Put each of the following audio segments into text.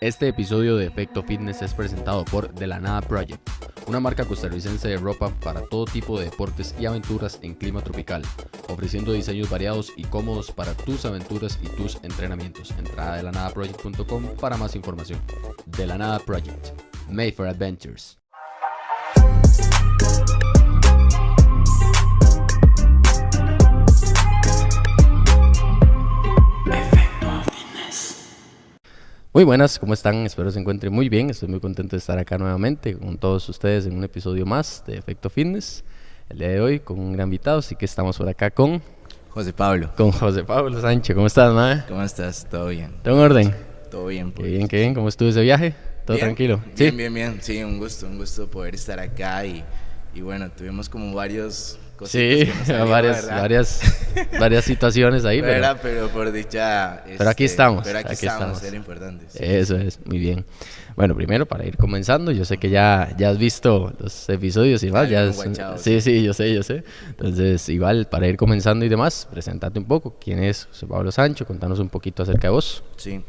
Este episodio de Efecto Fitness es presentado por De La Nada Project, una marca costarricense de ropa para todo tipo de deportes y aventuras en clima tropical, ofreciendo diseños variados y cómodos para tus aventuras y tus entrenamientos. Entra a delanadaproject.com para más información. De La Nada Project, made for adventures. Muy buenas, ¿cómo están? Espero se encuentren muy bien. Estoy muy contento de estar acá nuevamente con todos ustedes en un episodio más de Efecto Fitness. El día de hoy con un gran invitado, así que estamos por acá con José Pablo. Con José Pablo Sánchez. ¿Cómo estás, mae? ¿Cómo estás? ¿Todo bien? ¿Todo en orden? Todo bien. Qué bien, qué bien. ¿Cómo estuvo ese viaje? ¿Todo bien, tranquilo? Bien, ¿Sí? bien. Sí, un gusto poder estar acá y bueno, tuvimos como varios Sí, cositas que nos salieron, varias situaciones ahí, pero por dicha... pero aquí estamos. Pero aquí estamos, era importante. Sí. Eso es, muy bien. Bueno, primero para ir comenzando, yo sé que ya has visto los episodios y más, sí, yo sé. Entonces, igual para ir comenzando y demás, preséntate un poco. ¿Quién es José Pablo Sánchez? Contanos un poquito acerca de vos. Sí,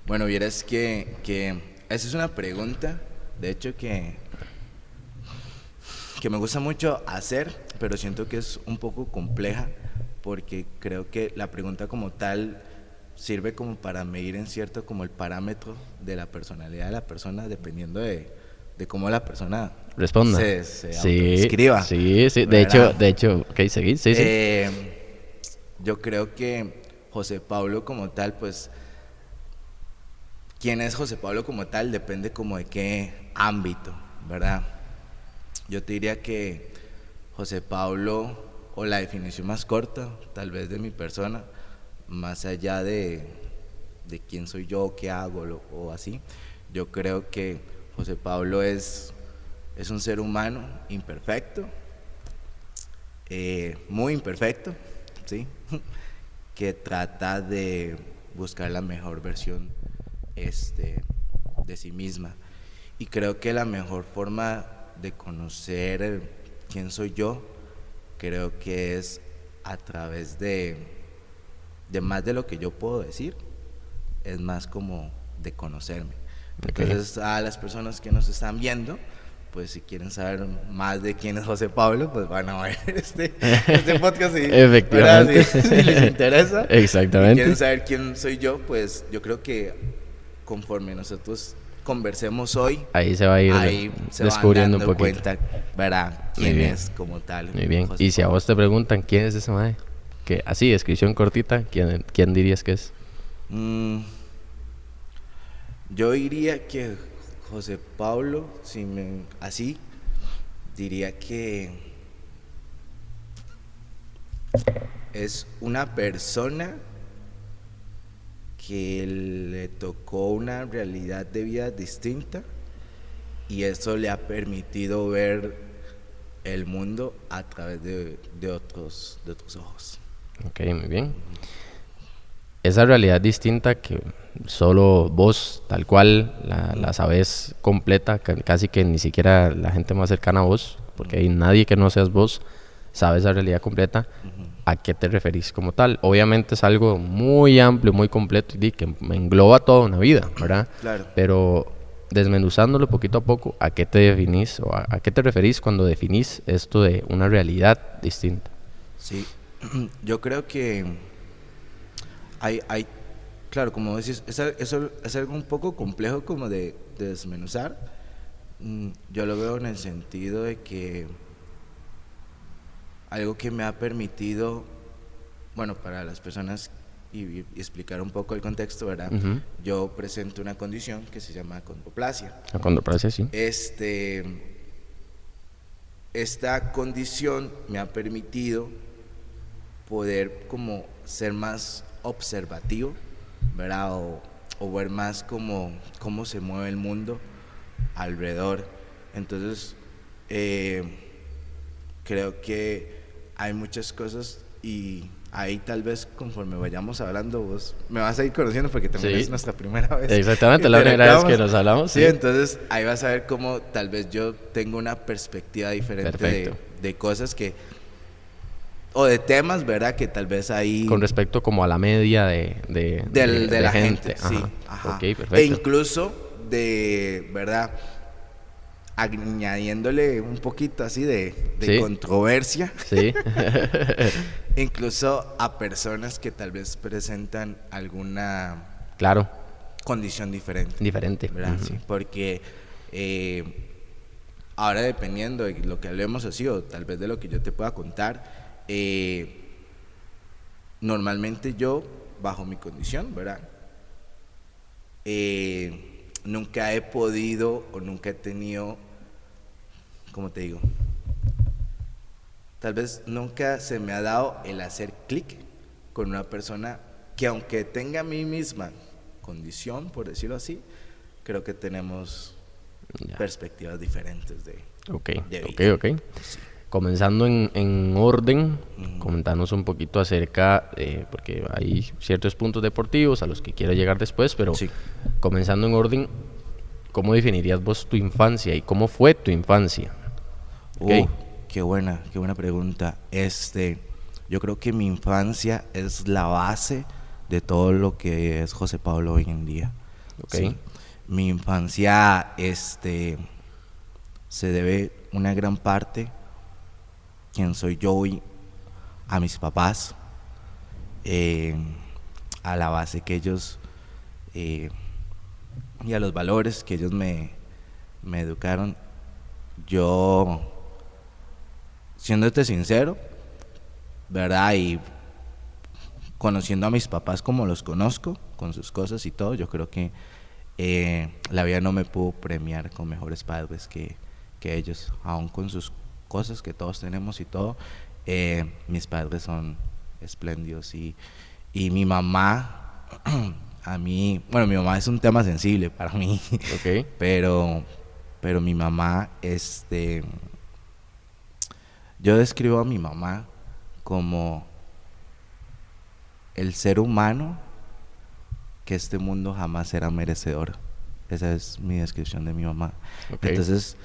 bueno, vieras que esa es una pregunta, de hecho que me gusta mucho hacer, pero siento que es un poco compleja porque creo que la pregunta como tal sirve como para medir en cierto como el parámetro de la personalidad de la persona dependiendo de cómo la persona responda, se autodescriba. Sí, de hecho, ok, seguí, sí. Yo creo que José Pablo como tal, pues, quién es José Pablo como tal depende como de qué ámbito, ¿verdad? Yo te diría que José Pablo, o la definición más corta, tal vez de mi persona, más allá de quién soy yo, qué hago o así, yo creo que José Pablo es un ser humano imperfecto, muy imperfecto, ¿sí? Que trata de buscar la mejor versión de sí misma. Y creo que la mejor forma de conocer quién soy yo, creo que es a través de más de lo que yo puedo decir, es más como de conocerme. Entonces, a las personas que nos están viendo, pues si quieren saber más de quién es José Pablo, pues van a ver este podcast y efectivamente, si les interesa. Exactamente. Si quieren saber quién soy yo, pues yo creo que conforme nosotros conversemos hoy, ahí se va a ir descubriendo un poquito. Cuenta, verá quién es como tal. Muy bien. Y si a vos te preguntan quién es ese mae, que así, descripción cortita, ¿quién dirías que es? Yo diría que José Pablo, así, diría que es una persona que le tocó una realidad de vida distinta y eso le ha permitido ver el mundo a través de otros ojos. Ok, muy bien. Esa realidad distinta que solo vos, tal cual, la sabes completa, casi que ni siquiera la gente más cercana a vos, porque hay nadie que no seas vos, sabe esa realidad completa. ¿A qué te referís como tal? Obviamente es algo muy amplio, muy completo y que engloba toda una vida, ¿verdad? Claro. Pero desmenuzándolo poquito a poco, ¿a qué te definís o a qué te referís cuando definís esto de una realidad distinta? Sí, yo creo que hay claro, como decís, eso es algo un poco complejo como de desmenuzar. Yo lo veo en el sentido de que algo que me ha permitido, bueno, para las personas y explicar un poco el contexto, ¿verdad? Uh-huh. Yo presento una condición que se llama acondroplasia. Acondroplasia, sí. Esta condición me ha permitido poder como ser más observativo, ¿verdad? O ver más como cómo se mueve el mundo alrededor. Entonces, creo que hay muchas cosas y ahí tal vez conforme vayamos hablando vos me vas a ir conociendo porque también es nuestra primera vez. Exactamente, la primera vez que nos hablamos. Sí, entonces ahí vas a ver cómo tal vez yo tengo una perspectiva diferente de cosas que o de temas, ¿verdad? Que tal vez ahí... Con respecto como a la media de la gente, Ajá. sí. Ajá. Ok, perfecto. E incluso de, ¿verdad? Añadiéndole un poquito así de Sí. controversia. Sí. Incluso a personas que tal vez presentan alguna Claro. condición diferente. Diferente. ¿Verdad? Ujú. Sí, porque ahora dependiendo de lo que hablemos así o tal vez de lo que yo te pueda contar, normalmente yo, bajo mi condición, ¿verdad? Nunca he podido o nunca he tenido, ¿cómo te digo? Tal vez nunca se me ha dado el hacer clic con una persona que aunque tenga mi misma condición, por decirlo así, creo que tenemos Ya. perspectivas diferentes de vida. Ok. Comenzando en orden, comentanos un poquito acerca, porque hay ciertos puntos deportivos a los que quiero llegar después, pero Sí. comenzando en orden, ¿cómo definirías vos tu infancia y cómo fue tu infancia? Ok. Qué buena pregunta. Yo creo que mi infancia es la base de todo lo que es José Pablo hoy en día. Ok. Sí. Mi infancia, se debe una gran parte, quien soy yo hoy, a mis papás, a la base que ellos y a los valores que ellos me educaron. Yo, siéndote sincero, ¿verdad? Y conociendo a mis papás como los conozco, con sus cosas y todo, yo creo que la vida no me pudo premiar con mejores padres que ellos, aún con sus cosas que todos tenemos y todo. Mis padres son espléndidos y mi mamá, a mí, bueno, mi mamá es un tema sensible para mí, Ok. pero mi mamá, yo describo a mi mamá como el ser humano que este mundo jamás será merecedor. Esa es mi descripción de mi mamá. Ok. Entonces,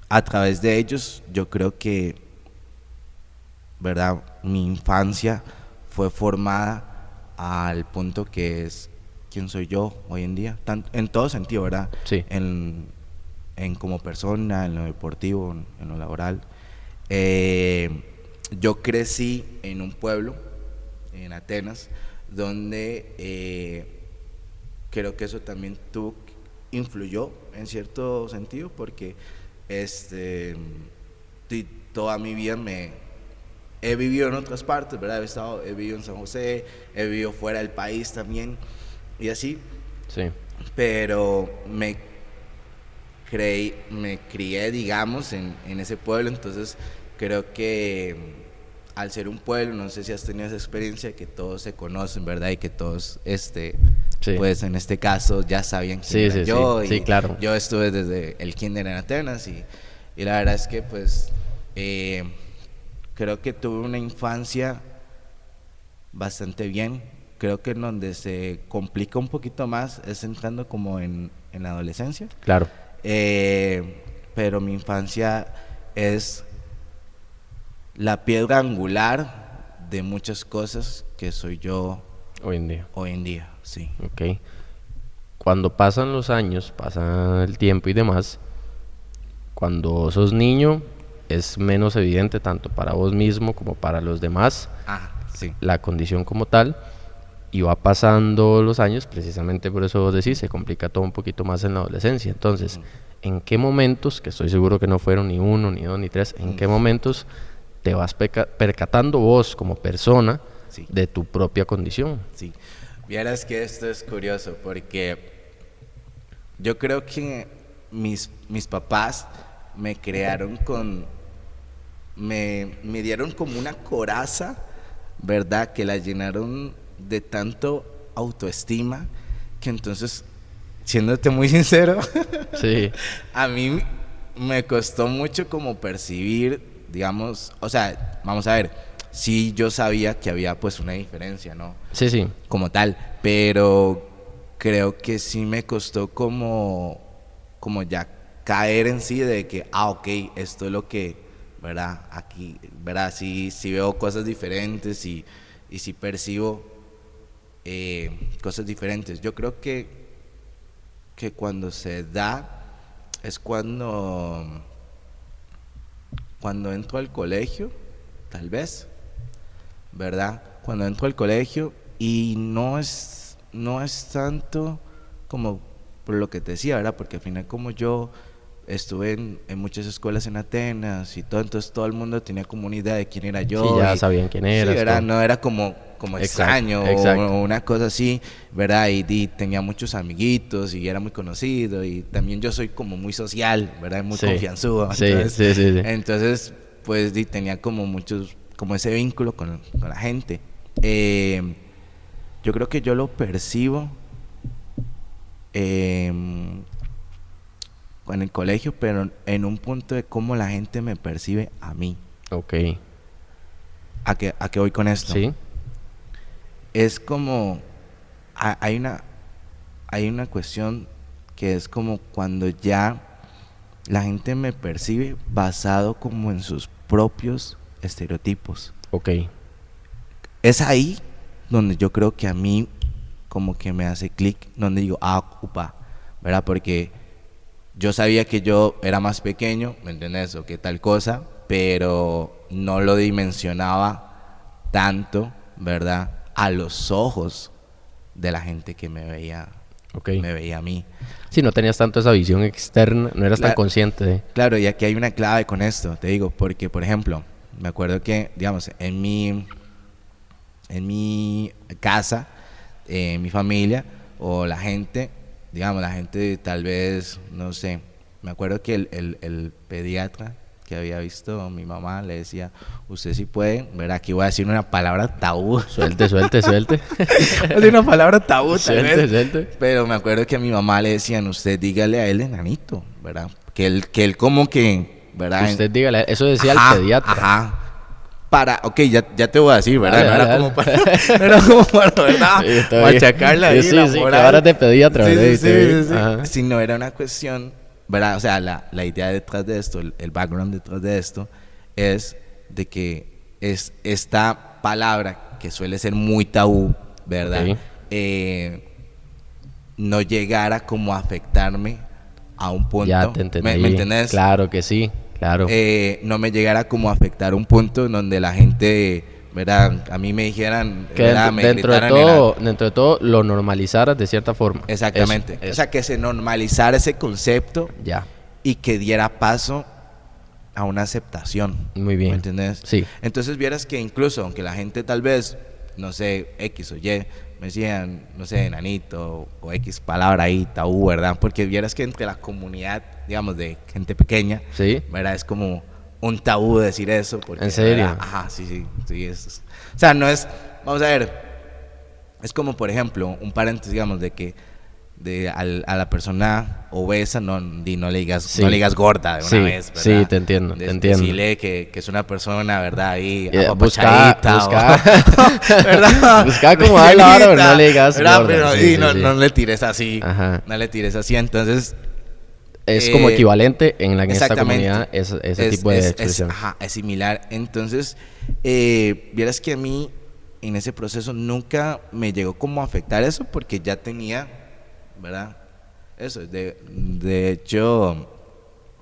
a través de ellos, yo creo que, ¿verdad? Mi infancia fue formada al punto que es quien soy yo hoy en día, en todo sentido, ¿verdad? Sí. En como persona, en lo deportivo, en lo laboral. Yo crecí en un pueblo, en Atenas, donde creo que eso también influyó en cierto sentido, porque toda mi vida he vivido en otras partes, ¿verdad? He vivido en San José, he vivido fuera del país también, y así. Sí. Pero me crié, digamos, en ese pueblo. Entonces creo que al ser un pueblo, no sé si has tenido esa experiencia, que todos se conocen, ¿verdad? Y que todos, Sí. pues en este caso ya sabían quién era yo. Sí, y claro. yo estuve desde el kinder en Atenas y la verdad es que pues creo que tuve una infancia bastante bien. Creo que en donde se complica un poquito más es entrando como en la adolescencia. Claro. Pero mi infancia es la piedra angular de muchas cosas que soy yo Hoy en día. hoy en día, sí. Ok. Cuando pasan los años, pasa el tiempo y demás, cuando sos niño es menos evidente tanto para vos mismo como para los demás Sí. la condición como tal, y va pasando los años, precisamente por eso vos decís, se complica todo un poquito más en la adolescencia. Entonces, ¿en qué momentos, que estoy seguro que no fueron ni uno, ni dos, ni tres, en qué momentos te vas percatando vos como persona Sí. de tu propia condición? Sí, vieras que esto es curioso porque yo creo que mis papás me crearon me dieron como una coraza, ¿verdad? Que la llenaron de tanto autoestima que entonces, siéndote muy sincero, Sí. a mí me costó mucho como percibir, digamos, o sea, vamos a ver, sí yo sabía que había pues una diferencia, ¿no? Sí. Como tal, pero creo que sí me costó como ya caer en sí de que, ok, esto es lo que ¿verdad? Aquí, ¿verdad? Sí, sí veo cosas diferentes y sí percibo cosas diferentes. Yo creo que cuando se da es cuando entro al colegio, tal vez, ¿verdad? Cuando entro al colegio y no es tanto como por lo que te decía, ¿verdad? Porque al final como yo estuve en muchas escuelas en Atenas y todo, entonces todo el mundo tenía como una idea de quién era yo. Sí, ya y, sabían quién sí, eras. ¿verdad? Todo. No era como extraño o una cosa así, ¿verdad? Y tenía muchos amiguitos y era muy conocido y también yo soy como muy social, ¿verdad? Muy confianzudo. Sí, Entonces, sí. entonces pues tenía como muchos, como ese vínculo con la gente. Yo creo que yo lo percibo en el colegio, pero en un punto de cómo la gente me percibe a mí. Ok. ¿A qué voy con esto? Sí. Es como hay una cuestión que es como cuando ya la gente me percibe basado como en sus propios estereotipos. Ok. Es ahí donde yo creo que a mí como que me hace clic, donde digo, upa, ¿verdad? Porque yo sabía que yo era más pequeño, ¿me entiendes? O que tal cosa, pero no lo dimensionaba tanto, ¿verdad? A los ojos de la gente que me veía a mí. Sí, no tenías tanto esa visión externa, no eras tan consciente de... Claro, y aquí hay una clave con esto, te digo, porque, por ejemplo, me acuerdo que, digamos, en mi casa, en mi familia, o la gente, digamos, la gente tal vez, no sé, me acuerdo que el pediatra que había visto a mi mamá le decía, usted sí puede, ¿verdad? Aquí voy a decir una palabra tabú. Suelte. Voy a decir una palabra tabú, tal vez. Suelte. Pero me acuerdo que a mi mamá le decían, usted dígale a él enanito, ¿verdad? Que él como que, ¿verdad? Usted dígale, eso decía el pediatra. Ajá. Ok, ya te voy a decir, ¿verdad? Dale, no era dale. como para, no era como para, ¿verdad? Sí, Machacarla ahí, sí, la sí, moral. que ahora te pediatra, Sí, ¿verdad? sí. Ajá. Si no era una cuestión, ¿verdad? O sea, la idea detrás de esto, el background detrás de esto, es de que es esta palabra que suele ser muy tabú, ¿verdad? Okay. No llegara como a afectarme a un punto. Ya te entendí. ¿Me entendés? Claro que sí, claro. No me llegara como a afectar un punto en donde la gente, ¿verdad? A mí me dijeran, Que ¿verdad? Me dentro de todo lo normalizaras de cierta forma. Exactamente. Eso. O sea, que se normalizara ese concepto Ya. y que diera paso a una aceptación. Muy bien. ¿Me entendés? Sí. Entonces vieras que incluso, aunque la gente tal vez, no sé, X o Y, me decían, no sé, enanito o X palabra ahí, tabú, ¿verdad? Porque vieras que entre la comunidad, digamos, de gente pequeña, Sí. ¿verdad? Es como un tabú decir eso. Porque, ¿En serio? ¿verdad? Ajá, sí. O sea, no es, vamos a ver, es como, por ejemplo, un paréntesis, digamos, de que a la persona obesa no le digas gorda de una vez, ¿verdad? Sí, te entiendo. Decirle que es una persona, ¿verdad? Ahí busca ¿verdad? Busca como darle la vara, pero no le digas gorda. Pero sí. No le tires así. Ajá. No le tires así, entonces es como equivalente en esta exactamente. comunidad ese tipo de expresión. Es similar. Entonces, vieras que a mí en ese proceso nunca me llegó como a afectar eso porque ya tenía, ¿verdad? Eso, de hecho,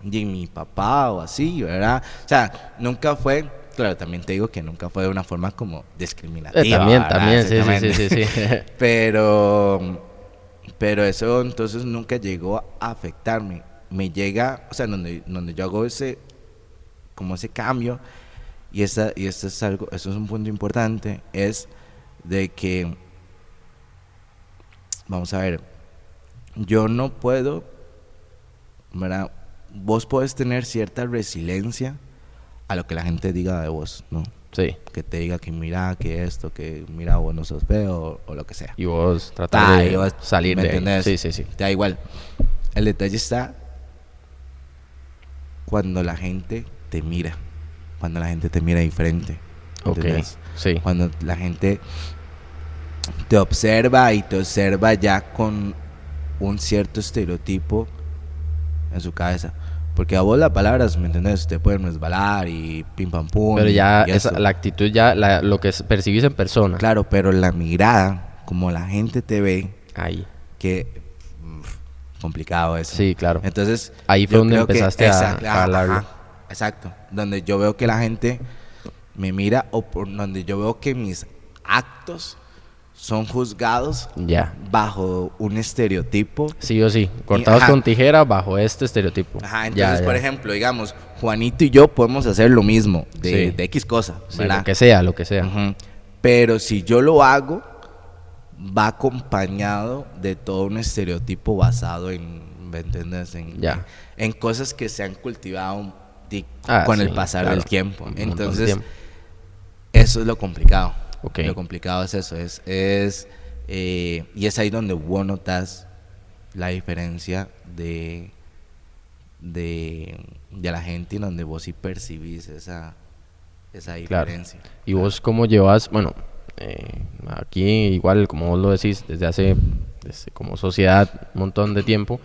de mi papá o así, ¿verdad? O sea, nunca fue, claro, también te digo que nunca fue de una forma como discriminativa. También, sí. Pero eso entonces nunca llegó a afectarme. Me llega, o sea, donde yo hago ese cambio, y esto es algo, eso es un punto importante, es de que, vamos a ver, yo no puedo, ¿verdad? Vos podés tener cierta resiliencia a lo que la gente diga de vos, ¿no? Sí. Que te diga que mira, que esto, que mira, vos no sos feo o lo que sea. Y vos tratar de salir de ahí. Sí. Te da igual. El detalle está cuando la gente te mira. Cuando la gente te mira diferente. ¿Entendés? Sí. Cuando la gente te observa y te observa ya con un cierto estereotipo en su cabeza. Porque a vos las palabras, ¿me entendés? Te pueden resbalar y pim pam pum. Pero ya y eso. la actitud, ya lo que percibís en persona. Claro, pero la mirada, como la gente te ve, Ahí. que complicado eso. Sí, claro. Entonces, Ahí fue yo donde creo que empezaste a hablarlo. ajá, exacto. Donde yo veo que la gente me mira o por donde yo veo que mis actos son juzgados Ya. bajo un estereotipo. Sí o sí. Cortados ajá. con tijera bajo este estereotipo. Ajá, entonces, Ya, por ya. ejemplo, digamos, Juanito y yo podemos hacer lo mismo Sí. de X cosa, Sí, ¿verdad? lo que sea, lo que sea. Ujú. Pero si yo lo hago, va acompañado de todo un estereotipo basado en, ¿me entiendes? Ya. En cosas que se han cultivado Sí, con el pasar claro. del tiempo. Un montón de Entonces, tiempo. eso es lo complicado. Ok. Lo complicado es eso, y es ahí donde vos notas la diferencia de la gente y donde vos sí percibís esa Claro. diferencia. ¿Y vos cómo llevas, bueno, aquí igual como vos lo decís, desde como sociedad un montón de tiempo,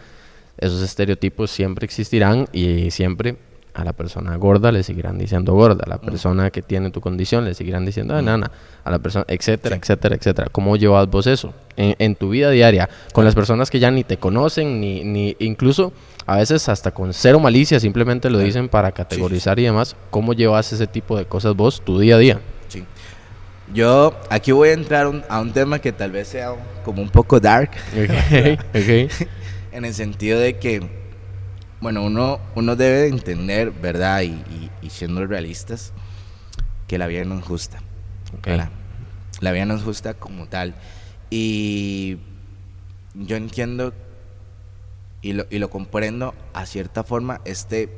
esos estereotipos siempre existirán y siempre a la persona gorda le seguirán diciendo gorda, a la persona que tiene tu condición le seguirán diciendo enana, a la persona, etcétera, Sí. etcétera, etcétera. ¿Cómo llevas vos eso en tu vida diaria con las personas que ya ni te conocen, ni incluso a veces hasta con cero malicia, simplemente lo dicen para categorizar y demás? ¿Cómo llevas ese tipo de cosas vos tu día a día? Sí. Yo aquí voy a entrar a un tema que tal vez sea como un poco dark, Ok. en el sentido de que, bueno, uno debe de entender, ¿verdad? Y siendo realistas, que la vida no es justa. Ok. ¿Verdad? La vida no es justa como tal. Y yo entiendo y lo comprendo a cierta forma, este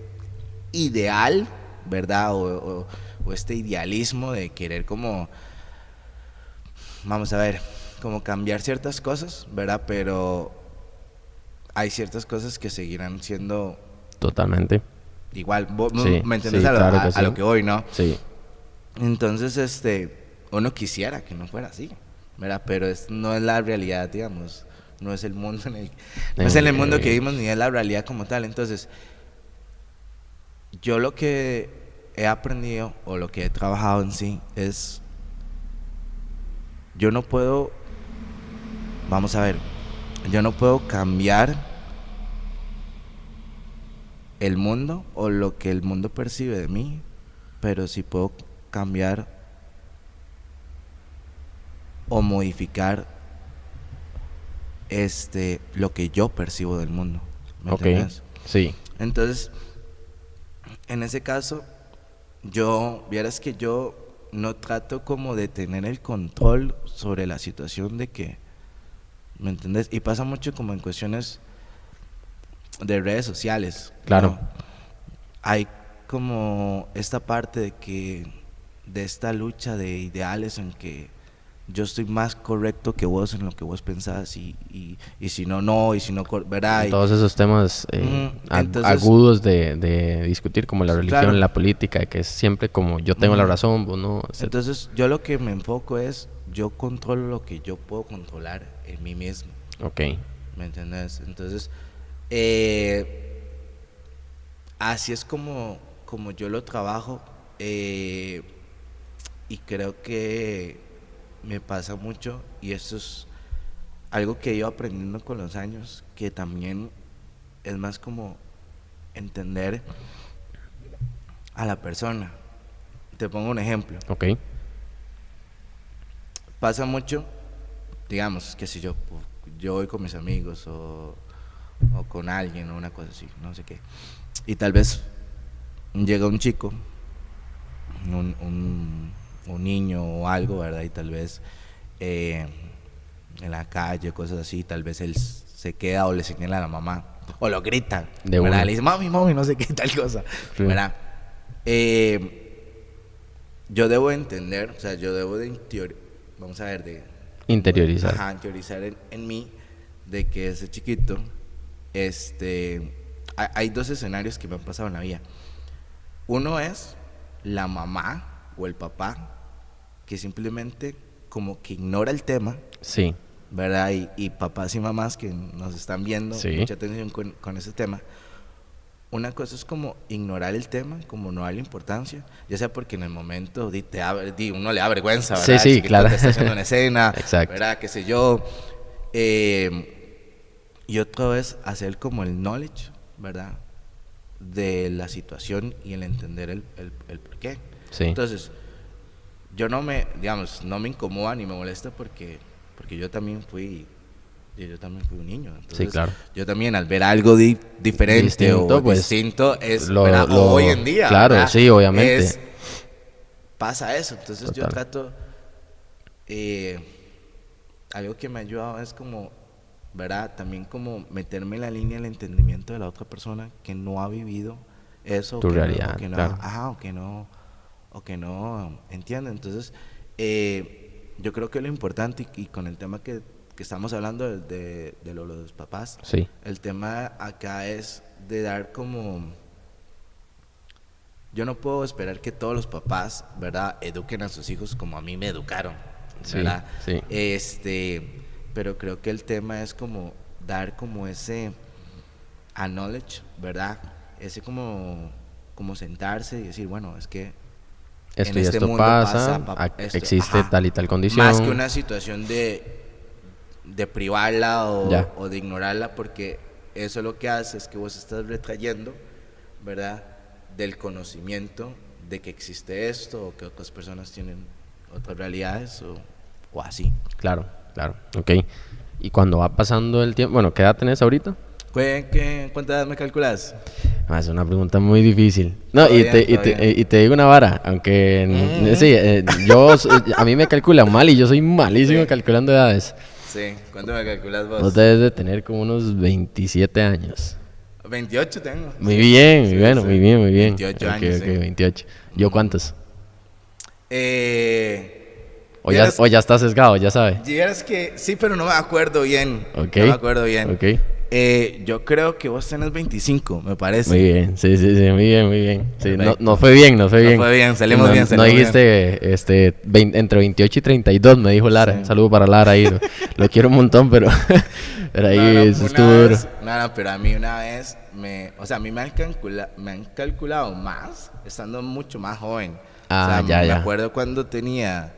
ideal, ¿verdad? O este idealismo de querer como, vamos a ver, como cambiar ciertas cosas, ¿verdad? Pero hay ciertas cosas que seguirán siendo Totalmente. igual. Sí, ¿Me entiendes sí, claro que a sí. lo que voy, no? Sí. Entonces, uno quisiera que no fuera así, ¿verdad? Pero no es la realidad, digamos. No es el mundo no es en el mundo que vivimos ni es la realidad como tal. Entonces, yo lo que he aprendido o lo que he trabajado en sí es, yo no puedo, vamos a ver, yo no puedo cambiar el mundo o lo que el mundo percibe de mí, pero sí puedo cambiar o modificar lo que yo percibo del mundo. ¿Me Ok. entiendes? Sí. Entonces, en ese caso, vieras que yo no trato como de tener el control sobre la situación de que, ¿me entiendes? Y pasa mucho como en cuestiones de redes sociales. Claro. ¿no? Hay como esta parte de esta lucha de ideales en que yo estoy más correcto que vos en lo que vos pensás y si no, y si no, ¿verdad? Todos esos temas entonces, agudos de discutir, como la religión, claro. la política, que es siempre como yo tengo la razón, vos no. Etc. Entonces, yo lo que me enfoco es, yo controlo lo que yo puedo controlar en mí mismo. Ok. ¿Me entiendes? Entonces, así es como yo lo trabajo, y creo que me pasa mucho, y esto es algo que he ido aprendiendo con los años, que también es más como entender a la persona. Te pongo un ejemplo. Ok. Pasa mucho, digamos, que si yo voy con mis amigos o con alguien o una cosa así, no sé qué, y tal vez llega un chico, un niño o algo, ¿verdad? Y tal vez en la calle, cosas así, tal vez él se queda o le señala a la mamá o lo grita, De ¿verdad? una. Le dice, mami, no sé qué, tal cosa, Sí. ¿verdad? Yo debo entender, o sea, yo debo de vamos a ver, Interiorizar. Ajá, interiorizar en mí de que ese chiquito, hay dos escenarios que me han pasado en la vida. Uno es la mamá o el papá que simplemente como que ignora el tema, Sí. ¿verdad? Y papás y mamás que nos están viendo, Sí. mucha atención con ese tema. una cosa es como ignorar el tema, como no darle importancia, ya sea porque en el momento uno le da vergüenza, ¿verdad? Sí, sí, Chiquito claro. que está haciendo una escena, Exacto. ¿verdad? Qué sé yo. Y otra vez hacer como el knowledge, ¿verdad? De la situación y el entender el por qué. Sí. Entonces, yo no me incomoda ni me molesta porque yo también fui un niño. Entonces, Sí, claro. yo también al ver algo diferente Distinto, o pues, distinto es, ¿verdad? O hoy en día, claro, ¿verdad? sí, obviamente. Pasa eso. Entonces Total. yo trato, algo que me ha ayudado es como, ¿verdad? También como meterme en la línea del entendimiento de la otra persona que no ha vivido eso, Tu realidad, o que no, claro. o que no entiende. Entonces, yo creo que lo importante, y con el tema que estamos hablando de los papás, Sí. el tema acá es de dar como... Yo no puedo esperar que todos los papás, ¿verdad?, eduquen a sus hijos como a mí me educaron, ¿verdad? Sí, Pero creo que el tema es como dar como ese acknowledge, ¿verdad? Ese como sentarse y decir, bueno, es que esto en y este esto mundo pasa, esto, existe tal y tal condición. más que una situación de privarla o de ignorarla, porque eso lo que hace es que vos estás retrayendo, ¿verdad?, del conocimiento de que existe esto o que otras personas tienen otras realidades o así. Claro, claro, ok. Y cuando va pasando el tiempo, bueno, ¿qué edad tenés ahorita? ¿Cuánta edad me calculas? Es una pregunta muy difícil. No, Todo bien. y te digo una vara, aunque sí, a mí me calculan mal y yo soy malísimo Sí. calculando edades. Sí, ¿cuánto me calculas vos? Vos debes de tener como unos 27 años. 28 tengo. Muy Sí, bien, sí, muy bueno, sí. muy bien, muy bien. 28 Ok, años, ok, sí. 28. ¿Yo cuántos? Vieras- O ya está sesgado, ya sabe. vieras que sí, pero no me acuerdo bien. Ok. No me acuerdo bien. Ok. Yo creo que vos tenés 25, me parece. Muy bien, sí, sí, sí, muy bien, muy bien. Sí, no, Perfecto. no fue bien, no fue No bien. fue bien, salimos no, bien, No salimos dijiste, entre 28 y 32, me dijo Lara. Sí. Un saludo para Lara ahí. Lo quiero un montón, pero, pero ahí eso estuvo duro. No, pero a mí una vez a mí me han calculado más estando mucho más joven. Ah, o sea, ya, me ya. acuerdo cuando tenía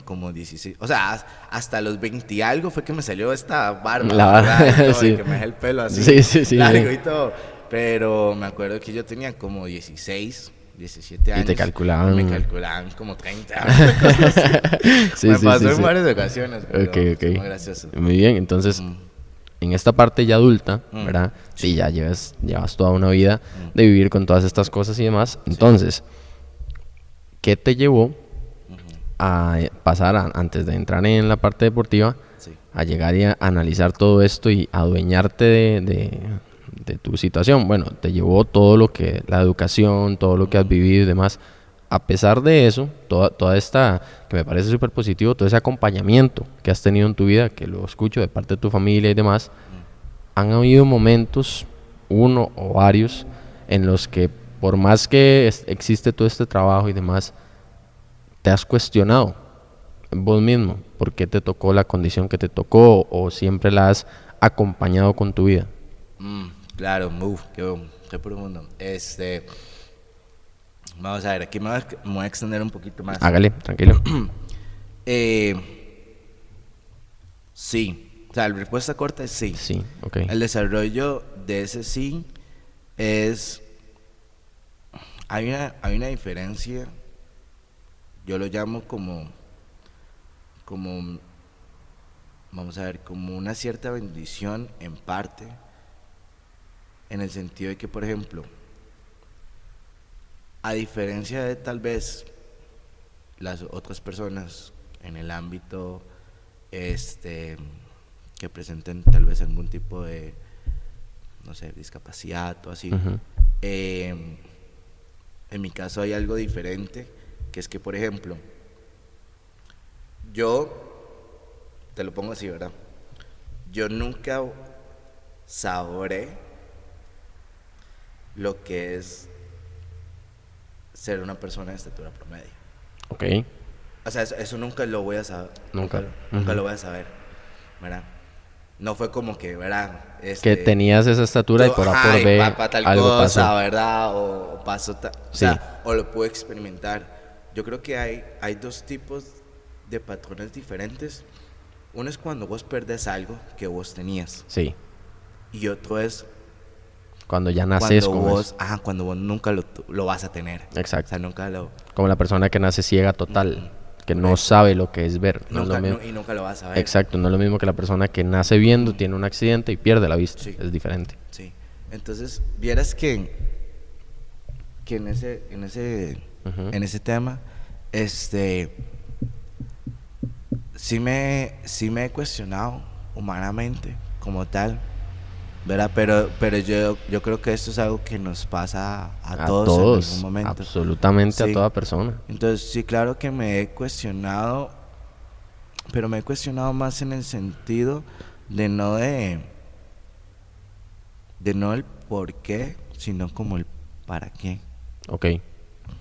como 16, o sea, hasta los 20 y algo fue que me salió esta barba, La barba, ¿verdad? Y todo, sí. y que me dejé el pelo así, Sí, sí, sí, largo sí. y todo. Pero me acuerdo que yo tenía como 16, 17 años. Y te calculaban. Y me calculaban como 30 años, cosas así. Sí, Me sí, pasó sí, en sí. varias ocasiones, pero Ok, ok. es muy gracioso. Muy bien, entonces, en esta parte ya adulta, ¿verdad? Sí, ya llevas toda una vida de vivir con todas estas cosas y demás. Entonces, ¿qué te llevó a pasar, antes de entrar en la parte deportiva, Sí. a llegar y a analizar todo esto y adueñarte de tu situación? Bueno, te llevó todo lo que, la educación, todo lo que has vivido y demás. A pesar de eso, toda esta, que me parece súper positivo, todo ese acompañamiento que has tenido en tu vida, que lo escucho de parte de tu familia y demás, han habido momentos, uno o varios, en los que por más que existe todo este trabajo y demás, te has cuestionado vos mismo por qué te tocó la condición que te tocó o siempre la has acompañado con tu vida. Claro, qué profundo. Vamos a ver, aquí me voy a extender un poquito más. Hágale, tranquilo. Sí, o sea, la respuesta corta es sí. Sí, ok. El desarrollo de ese sí es... Hay una diferencia, yo lo llamo como, vamos a ver, como una cierta bendición en parte, en el sentido de que, por ejemplo, a diferencia de tal vez las otras personas en el ámbito que presenten tal vez algún tipo de, no sé, discapacidad o así, en mi caso hay algo diferente, que es que, por ejemplo, yo, te lo pongo así, ¿verdad? Yo nunca sabré lo que es ser una persona de estatura promedio. Ok. O sea, eso nunca lo voy a saber. Nunca. Nunca lo voy a saber, ¿verdad? no fue como que, ¿verdad? Que tenías esa estatura y por A por B tal algo cosa, pasó. ¿verdad? O pasó, o Sí. sea, o lo pude experimentar. Yo creo que hay dos tipos de patrones diferentes. Uno es cuando vos perdés algo que vos tenías. Sí. Y otro es Cuando ya naces cuando con vos, eso. cuando vos nunca lo vas a tener. Exacto. O sea, nunca lo... Como la persona que nace ciega total, que no sabe lo que es ver. No es lo mismo. y nunca lo vas a ver. Exacto, no es lo mismo que la persona que nace viendo, tiene un accidente y pierde la vista. Sí. Es diferente. Sí. Entonces, vieras que en ese Ujú. en ese tema, sí me he cuestionado humanamente como tal, ¿verdad? Pero yo creo que esto es algo que nos pasa a todos en algún momento. Absolutamente Sí. a toda persona. Entonces, sí, claro que me he cuestionado, pero me he cuestionado más en el sentido de no el por qué, sino como el para qué. Ok,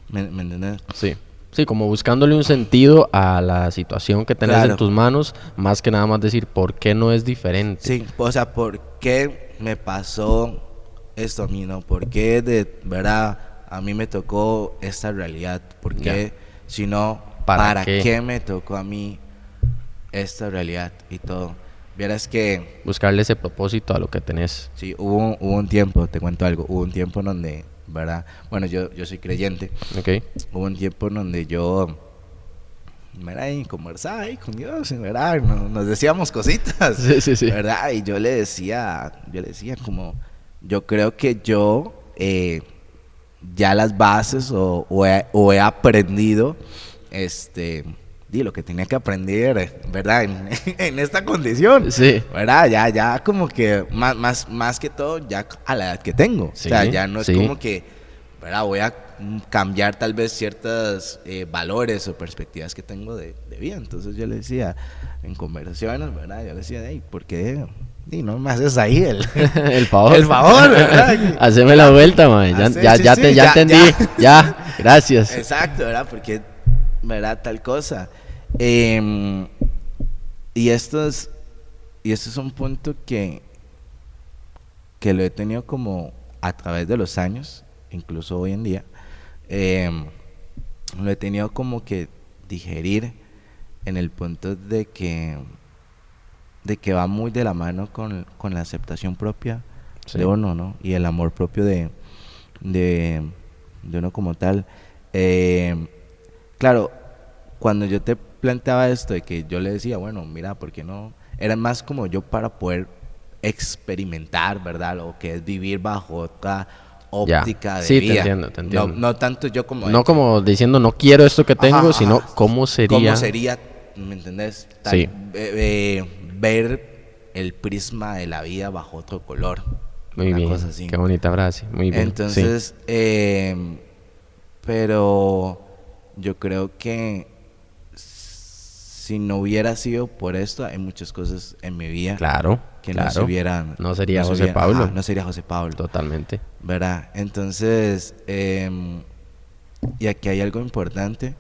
¿Me entiendes? sí. Sí, como buscándole un sentido a la situación que tenés Claro. en tus manos, más que nada más decir por qué no es diferente. Sí, o sea, ¿por qué me pasó esto a mí, no? ¿Por qué de verdad a mí me tocó esta realidad? ¿Por qué? Ya. Si no, ¿Para ¿para qué? qué me tocó a mí esta realidad y todo? Vieras que Buscarle ese propósito a lo que tenés. sí, hubo un tiempo, te cuento algo, hubo un tiempo en donde, ¿verdad? Bueno, yo soy creyente. Ok. Hubo un tiempo en donde yo, ¿verdad? Y conversaba ahí con Dios, ¿verdad? Nos decíamos cositas, Sí. ¿verdad? Y yo le decía como, yo creo que yo ya las bases o he aprendido, di lo que tenía que aprender, ¿verdad? En esta condición, Sí. ¿verdad? Ya como que más que todo ya a la edad que tengo, Sí, o sea, ya no es sí. como que, ¿verdad? Voy a cambiar tal vez ciertos valores o perspectivas que tengo de vida. Entonces yo le decía en conversaciones, ¿verdad? Yo le decía, hey, ¿por qué? Y no me haces ahí El favor. el favor, ¿verdad? Haceme la vuelta, man. Ya entendí. Ya, gracias. Exacto, ¿verdad? Porque, ¿verdad? Tal cosa. Y esto es un punto que lo he tenido como a través de los años, incluso hoy en día, lo he tenido como que digerir en el punto de que va muy de la mano con la aceptación propia Sí. de uno, ¿no? Y el amor propio de uno como tal. Claro, cuando yo te planteaba esto de que yo le decía, bueno, mira, ¿por qué no? Era más como yo para poder experimentar, ¿verdad? Lo que es vivir bajo otra óptica de Sí, vida. te entiendo. No tanto yo como... No como diciendo no quiero esto que tengo, Ajá, sino ajá. cómo sería. ¿Cómo sería, me entendés? Sí. Ver el prisma de la vida bajo otro color. Muy una bien. cosa así. Qué bonita frase. Muy bien. Entonces, pero yo creo que si no hubiera sido por esto, hay muchas cosas en mi vida sí. Claro. que claro. no se hubieran... No sería José Pablo. No sería José Pablo. Totalmente. ¿Verdad? Entonces, y aquí hay algo importante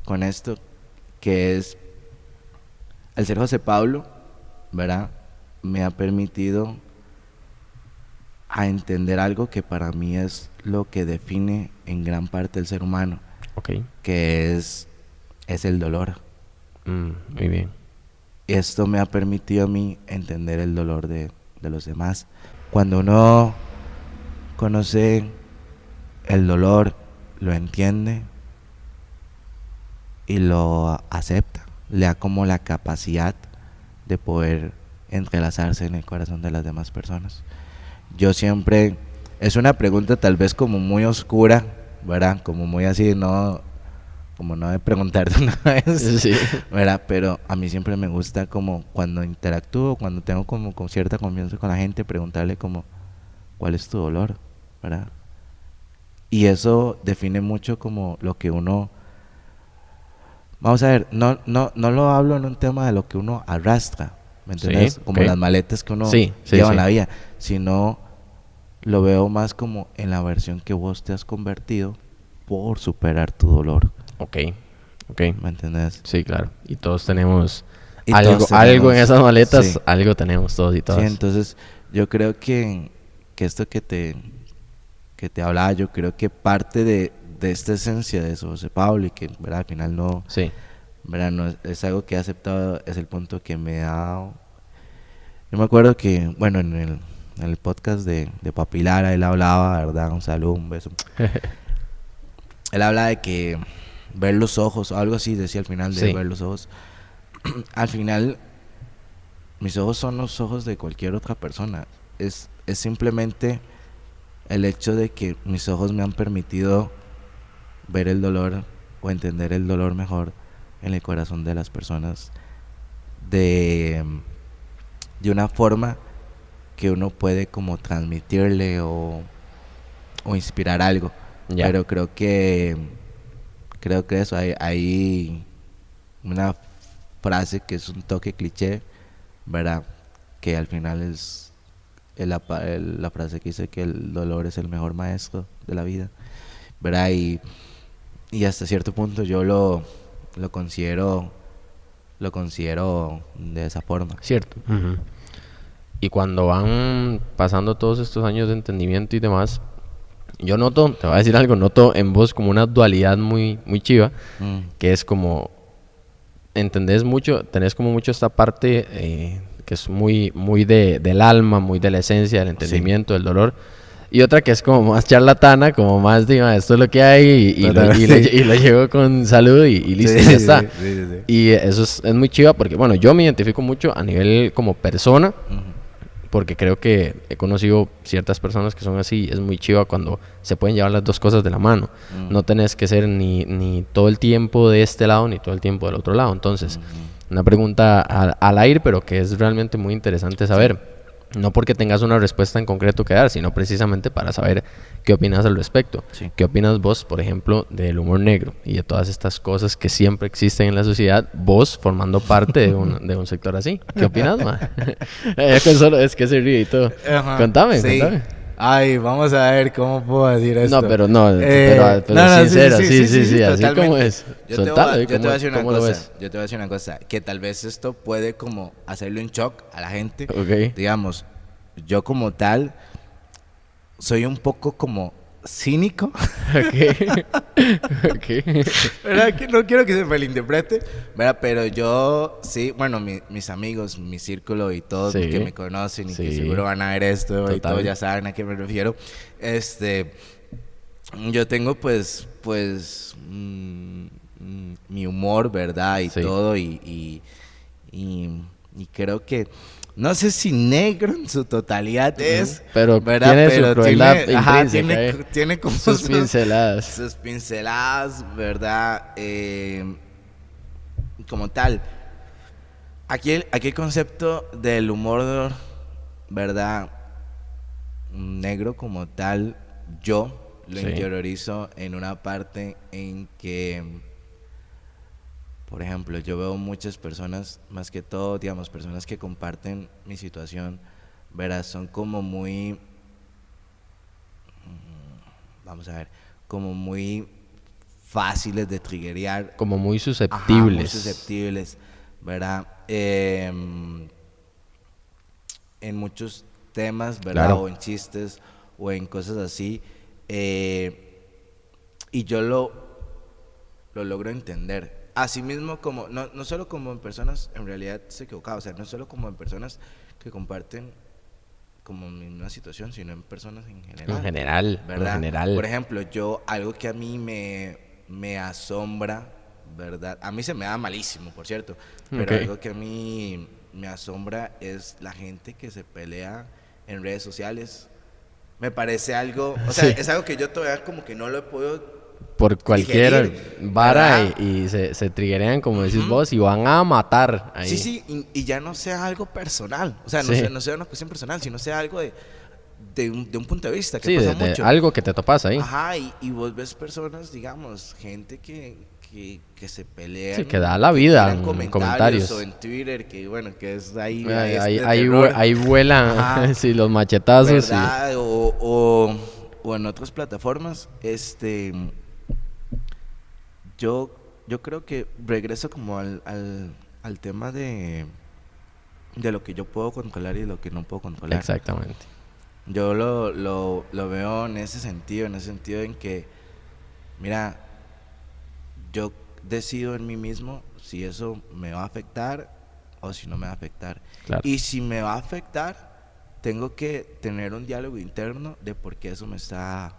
con esto, que es, al ser José Pablo, ¿verdad? Me ha permitido a entender algo que para mí es lo que define en gran parte el ser humano, Ok. que es el dolor. Muy bien. Esto me ha permitido a mí entender el dolor de los demás. Cuando uno conoce el dolor, lo entiende y lo acepta, le da como la capacidad de poder entrelazarse en el corazón de las demás personas. Yo siempre, es una pregunta tal vez como muy oscura, ¿verdad? Como muy así, como no de preguntarte una vez, Sí. ¿verdad? Pero a mí siempre me gusta como cuando interactúo, cuando tengo como con cierta confianza con la gente, preguntarle como, ¿cuál es tu dolor? ¿Verdad? Y eso define mucho como lo que uno... Vamos a ver, no lo hablo en un tema de lo que uno arrastra, ¿me entiendes? Sí, como ok. las maletas que uno Sí, lleva en sí. la vida, sino lo veo más como en la versión que vos te has convertido por superar tu dolor, Ok. ¿me entiendes? Sí, claro. Y todos tenemos Y algo, todos algo en tenemos, esas maletas, sí. algo tenemos todos y todas. Sí, entonces yo creo que esto que te hablaba, yo creo que parte de esta esencia de José Pablo y que, ¿verdad? Al final no, Sí, ¿verdad? No es algo que he aceptado, es el punto que me ha dado. Yo me acuerdo que, bueno, en el podcast de Papi Lara, él hablaba, ¿verdad? Un saludo, un beso. Él habla de que ver los ojos, o algo así decía al final de Sí. ver los ojos. Al final, mis ojos son los ojos de cualquier otra persona. Es simplemente el hecho de que mis ojos me han permitido ver el dolor o entender el dolor mejor en el corazón de las personas de una forma que uno puede como transmitirle o inspirar algo. ya. Pero creo que eso hay una frase que es un toque cliché, ¿verdad? Que al final es la frase que dice que el dolor es el mejor maestro de la vida, ¿verdad? Y hasta cierto punto yo lo considero de esa forma. Cierto. Ujú. Y cuando van pasando todos estos años de entendimiento y demás, yo noto, te voy a decir algo, noto en vos como una dualidad muy, muy chiva, que es como, entendés mucho, tenés como mucho esta parte que es muy, muy del alma, muy de la esencia, del entendimiento, del dolor, y otra que es como más charlatana, como más de, esto es lo que hay, y lo llevo con salud y listo, Sí, y ya sí, está. sí, sí, sí. Y eso es muy chiva porque, bueno, yo me identifico mucho a nivel como persona, porque creo que he conocido ciertas personas que son así. Es muy chiva cuando se pueden llevar las dos cosas de la mano. No tenés que ser ni todo el tiempo de este lado ni todo el tiempo del otro lado. Entonces, una pregunta al aire, pero que es realmente muy interesante saber. No porque tengas una respuesta en concreto que dar, sino precisamente para saber qué opinas al respecto. Sí. ¿Qué opinas vos, por ejemplo, del humor negro y de todas estas cosas que siempre existen en la sociedad? Vos formando parte de un sector así. ¿Qué opinas, ma? Es que se ríe y todo. Ajá, Contame, sí. contame. Ay, vamos a ver cómo puedo decir esto. No, pero sincero, sí, así totalmente. como es. Soltalo, Yo te voy a decir una ¿cómo lo cosa. ves? Yo te voy a decir una cosa. Que tal vez esto puede como hacerle un shock a la gente. Ok. Digamos, yo como tal soy un poco como cínico. Ok. Ok. ¿Verdad? Que no quiero que se malinterprete, ¿verdad? Pero yo sí, bueno, mis amigos, mi círculo y todos Sí. que me conocen y que Sí. seguro van a ver esto y Total. todos ya saben a qué me refiero. Yo tengo pues mi humor, ¿verdad? Y Sí. todo y creo que no sé si negro en su totalidad es, Pero ¿verdad? tiene su crueldad ajá, intrínseca, tiene como sus pinceladas. sus pinceladas, ¿verdad? Como tal. Aquí el concepto del humor, ¿verdad? Negro como tal, yo lo Sí. interiorizo en una parte en que, por ejemplo, yo veo muchas personas, más que todo, digamos, personas que comparten mi situación, ¿verdad? Son como muy, vamos a ver, como muy fáciles de triggerear. Como muy Ajá, susceptibles. muy susceptibles, ¿verdad? En muchos temas, ¿verdad? Claro. O en chistes o en cosas así. Y yo lo logro entender. Asimismo, como, no solo como en personas, en realidad se equivocaba, o sea, no solo como en personas que comparten como una situación, sino en personas en general. En general, ¿verdad? en general. Por ejemplo, algo que a mí me asombra, ¿verdad? A mí se me da malísimo, por cierto, pero Ok. algo que a mí me asombra es la gente que se pelea en redes sociales. Me parece algo, o sea, Sí. es algo que yo todavía como que no lo he podido Por cualquier digerir, vara ¿verdad? y se triggerean, como decís vos, y van a matar ahí. Sí, sí, y ya no sea algo personal, o sea, Sí. no sea una cuestión personal, sino sea algo de un punto de vista que Sí, pasa de mucho. algo que te topas ahí. Ajá, y vos ves personas, digamos, gente que se pelean. Sí, que da la vida tiran en comentarios. o en Twitter, que bueno, que es ahí. Ahí vuelan Ajá. sí, los machetazos. ¿Verdad? O en otras plataformas, yo creo que regreso como al al tema de lo que yo puedo controlar y lo que no puedo controlar. Exactamente. Yo lo veo en ese sentido en que, mira, yo decido en mí mismo si eso me va a afectar o si no me va a afectar. Claro. Y si me va a afectar, tengo que tener un diálogo interno de por qué eso me está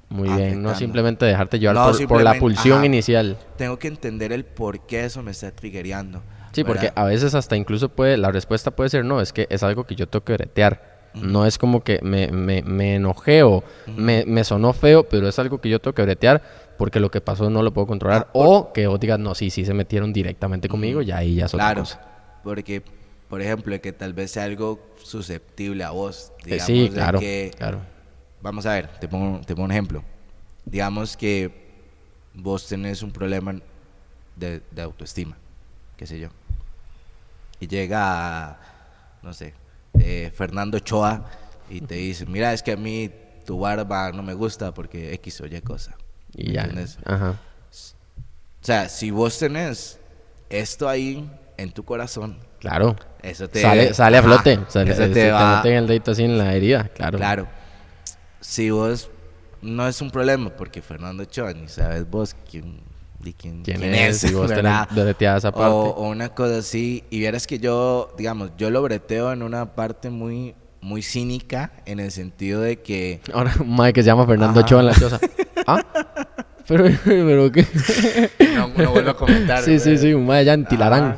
Muy afectando. bien, no simplemente dejarte llevar No, por la simplemente, pulsión ajá, inicial. Tengo que entender el por qué eso me está triggereando. Sí, porque ¿verdad? a veces hasta incluso la respuesta puede ser no, es que es algo que yo tengo que bretear. No es como que me enojé o me sonó feo, pero es algo que yo tengo que bretear porque lo que pasó no lo puedo controlar. O que vos digas, no, sí se metieron directamente conmigo, ya ahí ya es otra Claro, cosa. porque, por ejemplo, que tal vez sea algo susceptible a vos. Digamos, Sí, de claro, que, claro. vamos a ver, te pongo un ejemplo. Digamos que vos tenés un problema de autoestima, qué sé yo. Y llega, no sé, Fernando Ochoa y te dice, mira, es que a mí tu barba no me gusta porque X o Y cosa. Y ya. ¿Entiendes? Ajá. O sea, si vos tenés esto ahí en tu corazón, Claro. eso te Sale a ajá, flote. eso Te te va, meten el dedito así en la herida. Claro. claro. Si vos no es un problema porque Fernando Ochoa ni sabes vos quién es, Si vos tenés ¿verdad? breteada esa parte. O una cosa así. Y vieras que yo, digamos, yo lo breteo en una parte muy, muy cínica, en el sentido de que Ahora un mae que se llama Fernando Ajá. Ochoa en la choza. ¿Ah? Pero ¿qué? no vuelvo a comentar. Sí, un mae allá en Tilarán.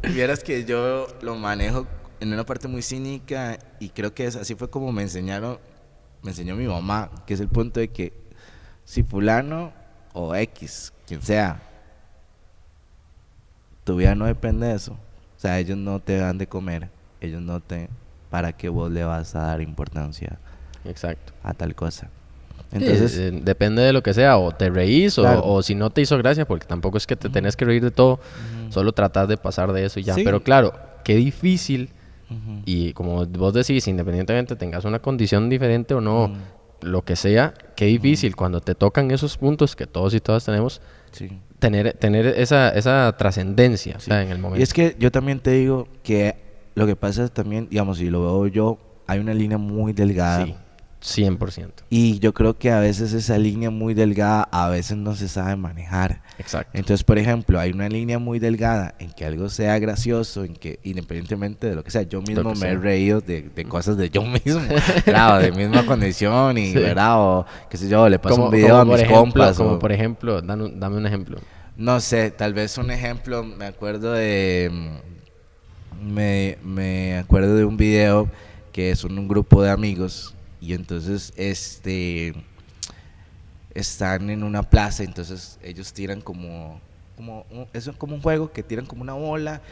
Y vieras que yo lo manejo en una parte muy cínica y creo que así fue como me enseñó mi mamá, que es el punto de que si fulano o X, quien sea, tu vida no depende de eso. O sea, ellos no te dan de comer, ¿para qué vos le vas a dar importancia Exacto. a tal cosa? Entonces, Entonces, depende de lo que sea, o te reís claro. o si no te hizo gracia, porque tampoco es que te tenés que reír de todo, solo tratar de pasar de eso y ya. Sí. Pero claro, qué difícil, y como vos decís, independientemente tengas una condición diferente o no, lo que sea, qué difícil cuando te tocan esos puntos que todos y todas tenemos, sí. tener esa trascendencia, o sea, en el momento. Y es que yo también te digo que lo que pasa es también, digamos, si lo veo yo, hay una línea muy delgada. Sí, 100%. Y yo creo que a veces esa línea muy delgada a veces no se sabe manejar. Exacto. Entonces, por ejemplo, hay una línea muy delgada en que algo sea gracioso, en que independientemente de lo que sea, yo mismo me he reído de cosas de yo mismo, claro, de misma condición y, ¿verdad? O qué sé yo, le paso un video a mis compas. Como por ejemplo, dame un ejemplo. No sé, tal vez un ejemplo, me acuerdo de un video que son un grupo de amigos y entonces están en una plaza, entonces ellos tiran eso es como un juego que tiran como una bola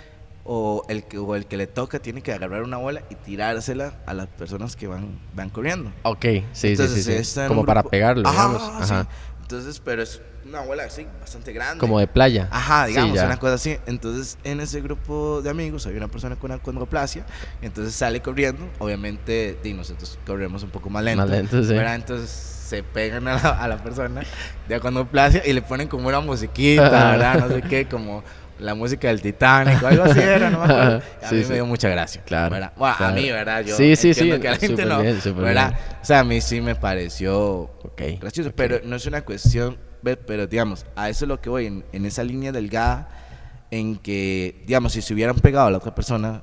o el que le toca tiene que agarrar una bola y tirársela a las personas que van corriendo. Ok, sí. Está en Como un para grupo. pegarlo, Ajá, digamos. Ajá. sí. Entonces, pero es una bola así, bastante grande. Como de playa. Ajá, digamos, Sí, ya. una cosa así. Entonces, en ese grupo de amigos hay una persona con acondroplasia, entonces sale corriendo, obviamente, y nosotros corremos un poco más lento. Más lento, sí. ¿verdad? Entonces, se pegan a la persona de acondroplasia y le ponen como una musiquita, ¿verdad? No sé qué, como la música del Titanic o algo así era, no me acuerdo. A mí me dio mucha gracia. Claro. ¿verdad? Bueno, claro. a mí, ¿verdad? Yo Sí, entiendo que a la gente súper no, bien, súper ¿verdad? bien. O sea, a mí sí me pareció gracioso, ok. pero no es una cuestión, pero digamos, a eso es lo que voy, en esa línea delgada en que, digamos, si se hubieran pegado a la otra persona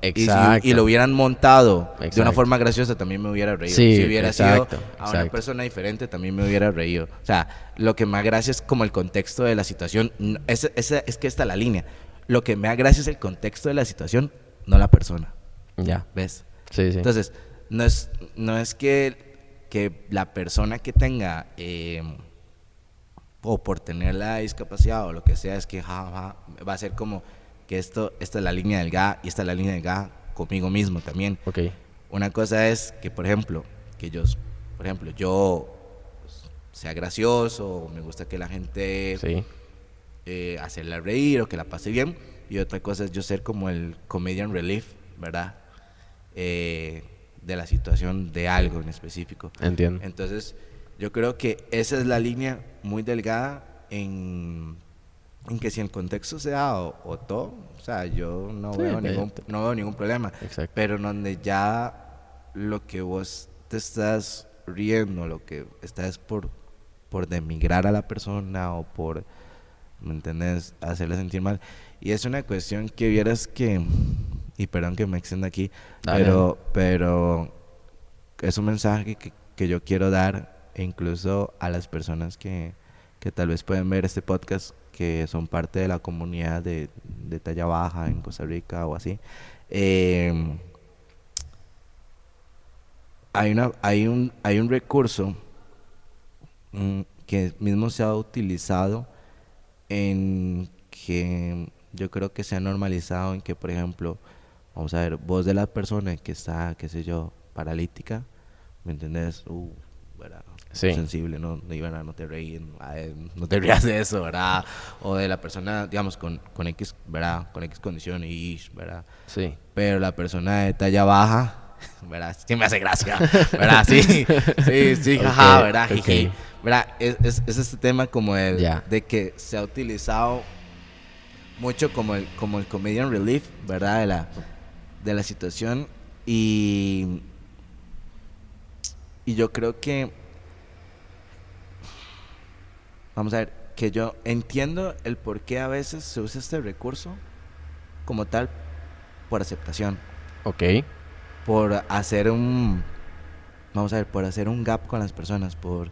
y lo hubieran montado de una forma graciosa, también me hubiera reído. Sí, si hubiera sido a una exacto. persona diferente, también me hubiera reído. O sea, lo que me da gracia es como el contexto de la situación. Es que está la línea. Lo que me da gracia es el contexto de la situación, no la persona. Ya. ¿Ves? Sí. Entonces, no es que la persona que tenga o por tener la discapacidad o lo que sea, es que va a ser como que esta es la línea delgada y esta es la línea delgada conmigo mismo también. Ok. Una cosa es que, por ejemplo, yo sea gracioso, o me gusta que la gente hacerla reír o que la pase bien, y otra cosa es yo ser como el comedian relief, ¿verdad? De la situación de algo en específico. Entiendo. Entonces, yo creo que esa es la línea muy delgada en en que si el contexto sea o todo, o sea, yo no Sí, veo ningún problema. Exacto. Pero en donde ya lo que vos te estás riendo, lo que estás por denigrar a la persona o por, ¿me entiendes?, hacerla sentir mal. Y es una cuestión que vieras que, y perdón que me extienda aquí, Dale. pero es un mensaje que yo quiero dar, e incluso a las personas que tal vez pueden ver este podcast, que son parte de la comunidad de talla baja en Costa Rica o así. Hay un recurso que mismo se ha utilizado, en que yo creo que se ha normalizado, en que, por ejemplo, vamos a ver, voz de la persona que está, qué sé yo, paralítica, ¿me entendés? ¿Verdad? Sí. Sensible, ¿verdad? No te reíes, no te rías de eso, ¿verdad? O de la persona, digamos, con X, ¿verdad? Con X condiciones, ¿verdad? Sí. Pero la persona de talla baja, ¿verdad? Sí me hace gracia, ¿verdad? Sí, jaja, ¿verdad? Jiji, ¿verdad? Es este tema como de que se ha utilizado mucho como el comedian relief, ¿verdad? De la situación, y yo creo que, vamos a ver, que yo entiendo el por qué a veces se usa este recurso como tal, por aceptación. Ok. Por hacer por hacer un gap con las personas, por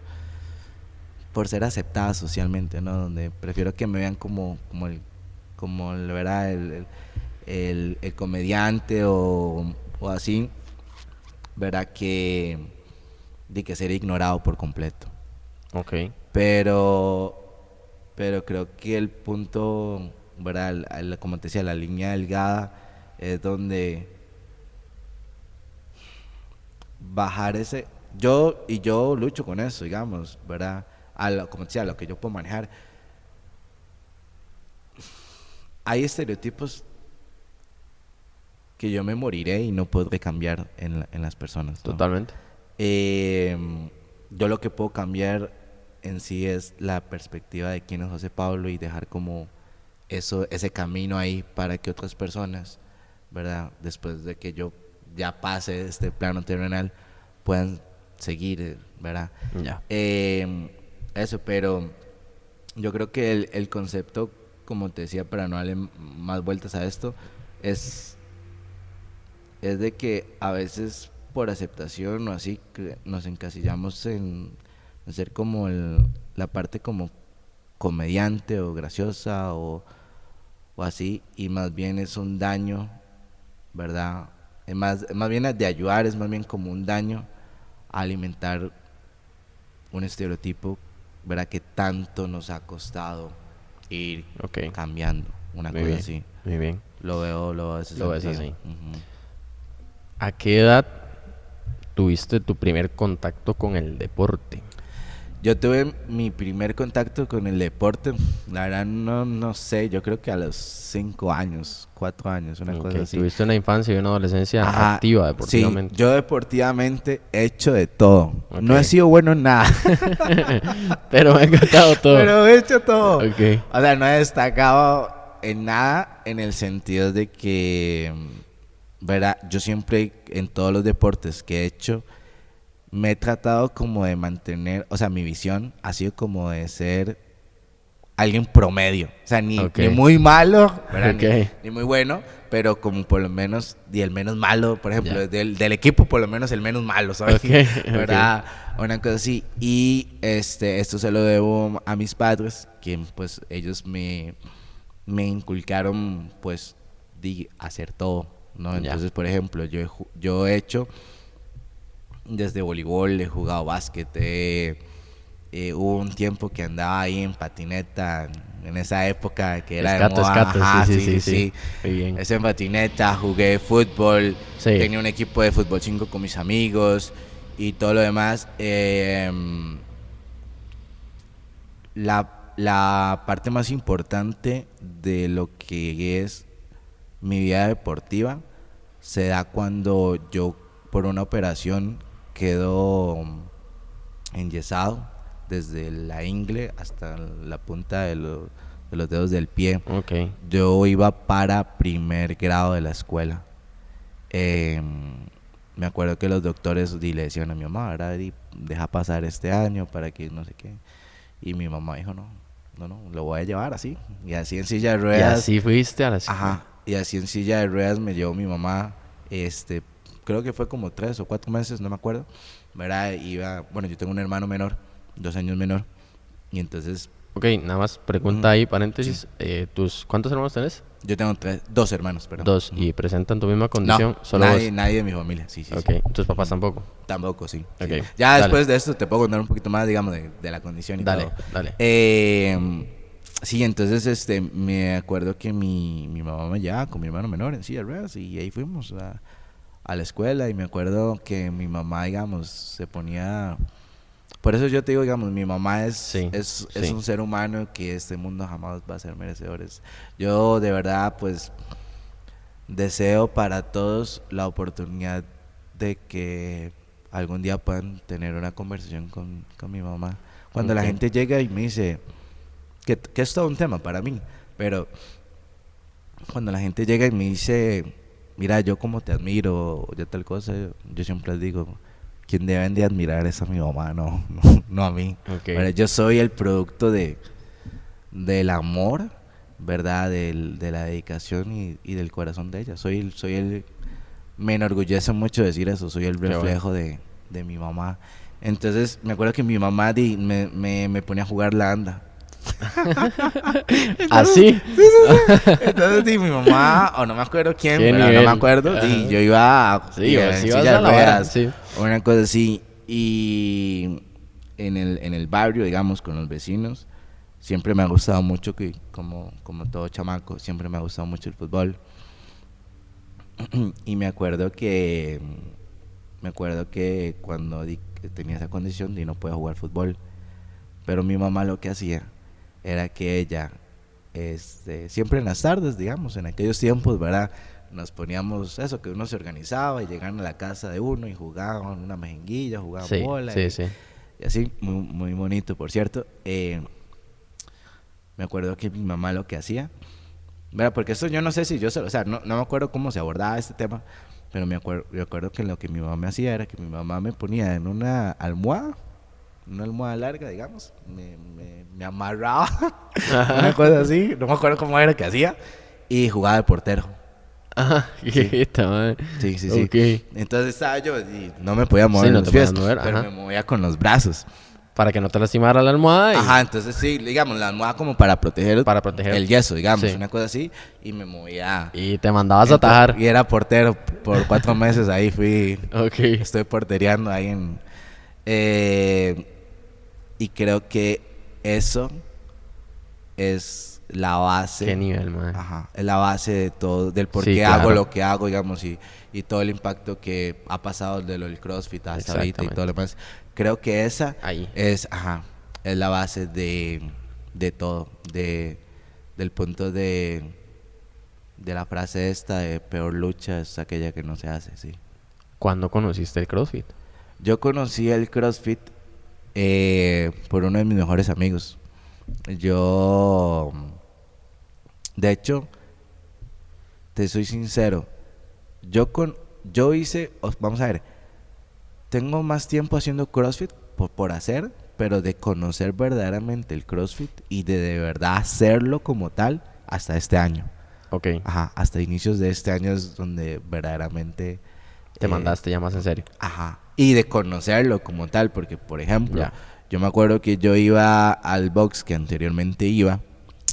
ser aceptadas socialmente, ¿no? Donde prefiero que me vean como el ¿verdad? El comediante o así, ¿verdad? De que ser ignorado por completo. Ok. Pero creo que el punto, ¿verdad? Como te decía, la línea delgada es donde bajar ese... Yo lucho con eso, digamos, ¿verdad? Como te decía, lo que yo puedo manejar. Hay estereotipos que yo me moriré y no podré cambiar en las personas, ¿no? Totalmente. Yo lo que puedo cambiar en sí es la perspectiva de quién es José Pablo, y dejar como ese camino ahí para que otras personas, ¿verdad?, después de que yo ya pase este plano terrenal, puedan seguir, ¿verdad? Ya. Eso, pero yo creo que el concepto, como te decía, para no darle más vueltas a esto, es de que a veces por aceptación o así nos encasillamos en ser como la parte como comediante o graciosa o así, y más bien es un daño, ¿verdad? Es más bien de ayudar, es más bien como un daño a alimentar un estereotipo, ¿verdad?, que tanto nos ha costado ir cambiando, una Muy cosa bien. así. Muy bien. Lo veo así. Lo ves así. Uh-huh. ¿A qué edad tuviste tu primer contacto con el deporte? Yo tuve mi primer contacto con el deporte, la verdad no sé, yo creo que a los 5 años, 4 años, una cosa así. Tuviste una infancia y una adolescencia activa deportivamente. Sí, yo deportivamente he hecho de todo. No he sido bueno en nada. Pero me ha encantado todo. Pero he hecho todo. Okay. O sea, no he destacado en nada, en el sentido de que, ¿verdad?, yo siempre en todos los deportes que he hecho me he tratado como de mantener, o sea, mi visión ha sido como de ser alguien promedio, o sea, ni muy malo, ¿verdad? Ni muy bueno, pero como por lo menos, y el menos malo, por ejemplo, del equipo por lo menos el menos malo, ¿sabes? ¿Verdad? Una cosa así. Y esto se lo debo a mis padres, que pues ellos me inculcaron pues de hacer todo, ¿no? Entonces, por ejemplo, yo he hecho desde voleibol, he jugado básquet, hubo un tiempo que andaba ahí en patineta, en esa época que era de moda. Sí. Muy bien. En patineta, jugué fútbol, tenía un equipo de fútbol 5 con mis amigos y todo lo demás. La parte más importante de lo que es mi vida deportiva se da cuando yo, por una operación, quedo enyesado desde la ingle hasta la punta de de los dedos del pie. Ok. Yo iba para primer grado de la escuela. Me acuerdo que los doctores le decían a mi mamá, ¿verdad? Deja pasar este año para que no sé qué. Y mi mamá dijo, no, lo voy a llevar así. Y así en silla de Y ruedas. así fuiste a la escuela. Ajá. Y así en silla de ruedas me llevó mi mamá. Creo que fue como 3 o 4 meses, no me acuerdo. ¿Verdad? Bueno, yo tengo un hermano menor, 2 años menor. Y entonces Ok, nada más pregunta ahí, paréntesis. ¿Cuántos hermanos tenés? yo tengo 2 hermanos, perdón. 2. ¿Y presentan tu misma No, condición? Solo nadie, vos. nadie de mi familia, sí. Ok, tus papás tampoco. Tampoco, sí. Ok, Sí. Ya dale. después de esto te puedo contar un poquito más, digamos, de la condición y Dale, todo. dale. Sí, entonces me acuerdo que mi mamá me llevaba con mi hermano menor en silla de ruedas y ahí fuimos a la escuela y me acuerdo que mi mamá, digamos, se ponía... Por eso yo te digo, digamos, mi mamá es un ser humano que este mundo jamás va a ser merecedores. Yo de verdad, pues, deseo para todos la oportunidad de que algún día puedan tener una conversación con mi mamá. Cuando la gente llega y me dice, que es todo un tema para mí, pero cuando la gente llega y me dice, mira, yo como te admiro, o yo tal cosa, yo siempre les digo, quien deben de admirar es a mi mamá, no a mí. Okay. Pero yo soy el producto del amor, ¿verdad? De la dedicación y del corazón de ella. Me enorgullece mucho decir eso, soy el reflejo de mi mamá. Entonces me acuerdo que mi mamá me ponía a jugar la anda. ¿Así? Entonces mi mamá, o no me acuerdo quién, pero nivel? no me acuerdo, y yo iba a silla de ruedas, una cosa así, y en el barrio, digamos, con los vecinos, siempre me ha gustado mucho, que como todo chamaco, siempre me ha gustado mucho el fútbol. Y me acuerdo que cuando tenía esa condición y no podía jugar fútbol, pero mi mamá lo que hacía era que ella, siempre en las tardes, digamos, en aquellos tiempos, ¿verdad? Nos poníamos eso, que uno se organizaba y llegaban a la casa de uno y jugaban una mejenguilla, jugaban bola. Y así, muy, muy bonito, por cierto. Me acuerdo que mi mamá lo que hacía, ¿verdad? Porque esto yo no sé si no me acuerdo cómo se abordaba este tema, pero me acuerdo que lo que mi mamá me hacía era que mi mamá me ponía en una almohada larga, digamos, me amarraba, una cosa así, no me acuerdo cómo era que hacía, y jugaba de portero. Ajá, Sí. Okay. Entonces estaba yo y no me podía mover los pies, pero me movía con los brazos. Para que no te lastimara la almohada. Ajá, entonces sí, digamos, la almohada como para proteger el yeso, digamos, una cosa así, y me movía. Y te mandabas a atajar. Y era portero por 4 meses, ahí fui. Okay. Estoy portereando ahí en... y creo que eso es la base. ¿Qué nivel, man? Ajá, es la base de todo, del por qué hago lo que hago, digamos, y todo el impacto que ha pasado de lo del CrossFit hasta ahorita y todo lo demás. Creo que esa es la base de todo, del punto de la frase esta de peor lucha es aquella que no se hace, sí. ¿Cuándo conociste el CrossFit? Yo conocí el CrossFit por uno de mis mejores amigos. De hecho, te soy sincero, yo hice, vamos a ver, tengo más tiempo haciendo CrossFit por hacer, pero de conocer verdaderamente el CrossFit y de verdad hacerlo como tal hasta este año. Ok. Ajá, hasta inicios de este año es donde verdaderamente te mandaste ya más en serio. Ajá, y de conocerlo como tal, porque por ejemplo, yo me acuerdo que yo iba al box que anteriormente iba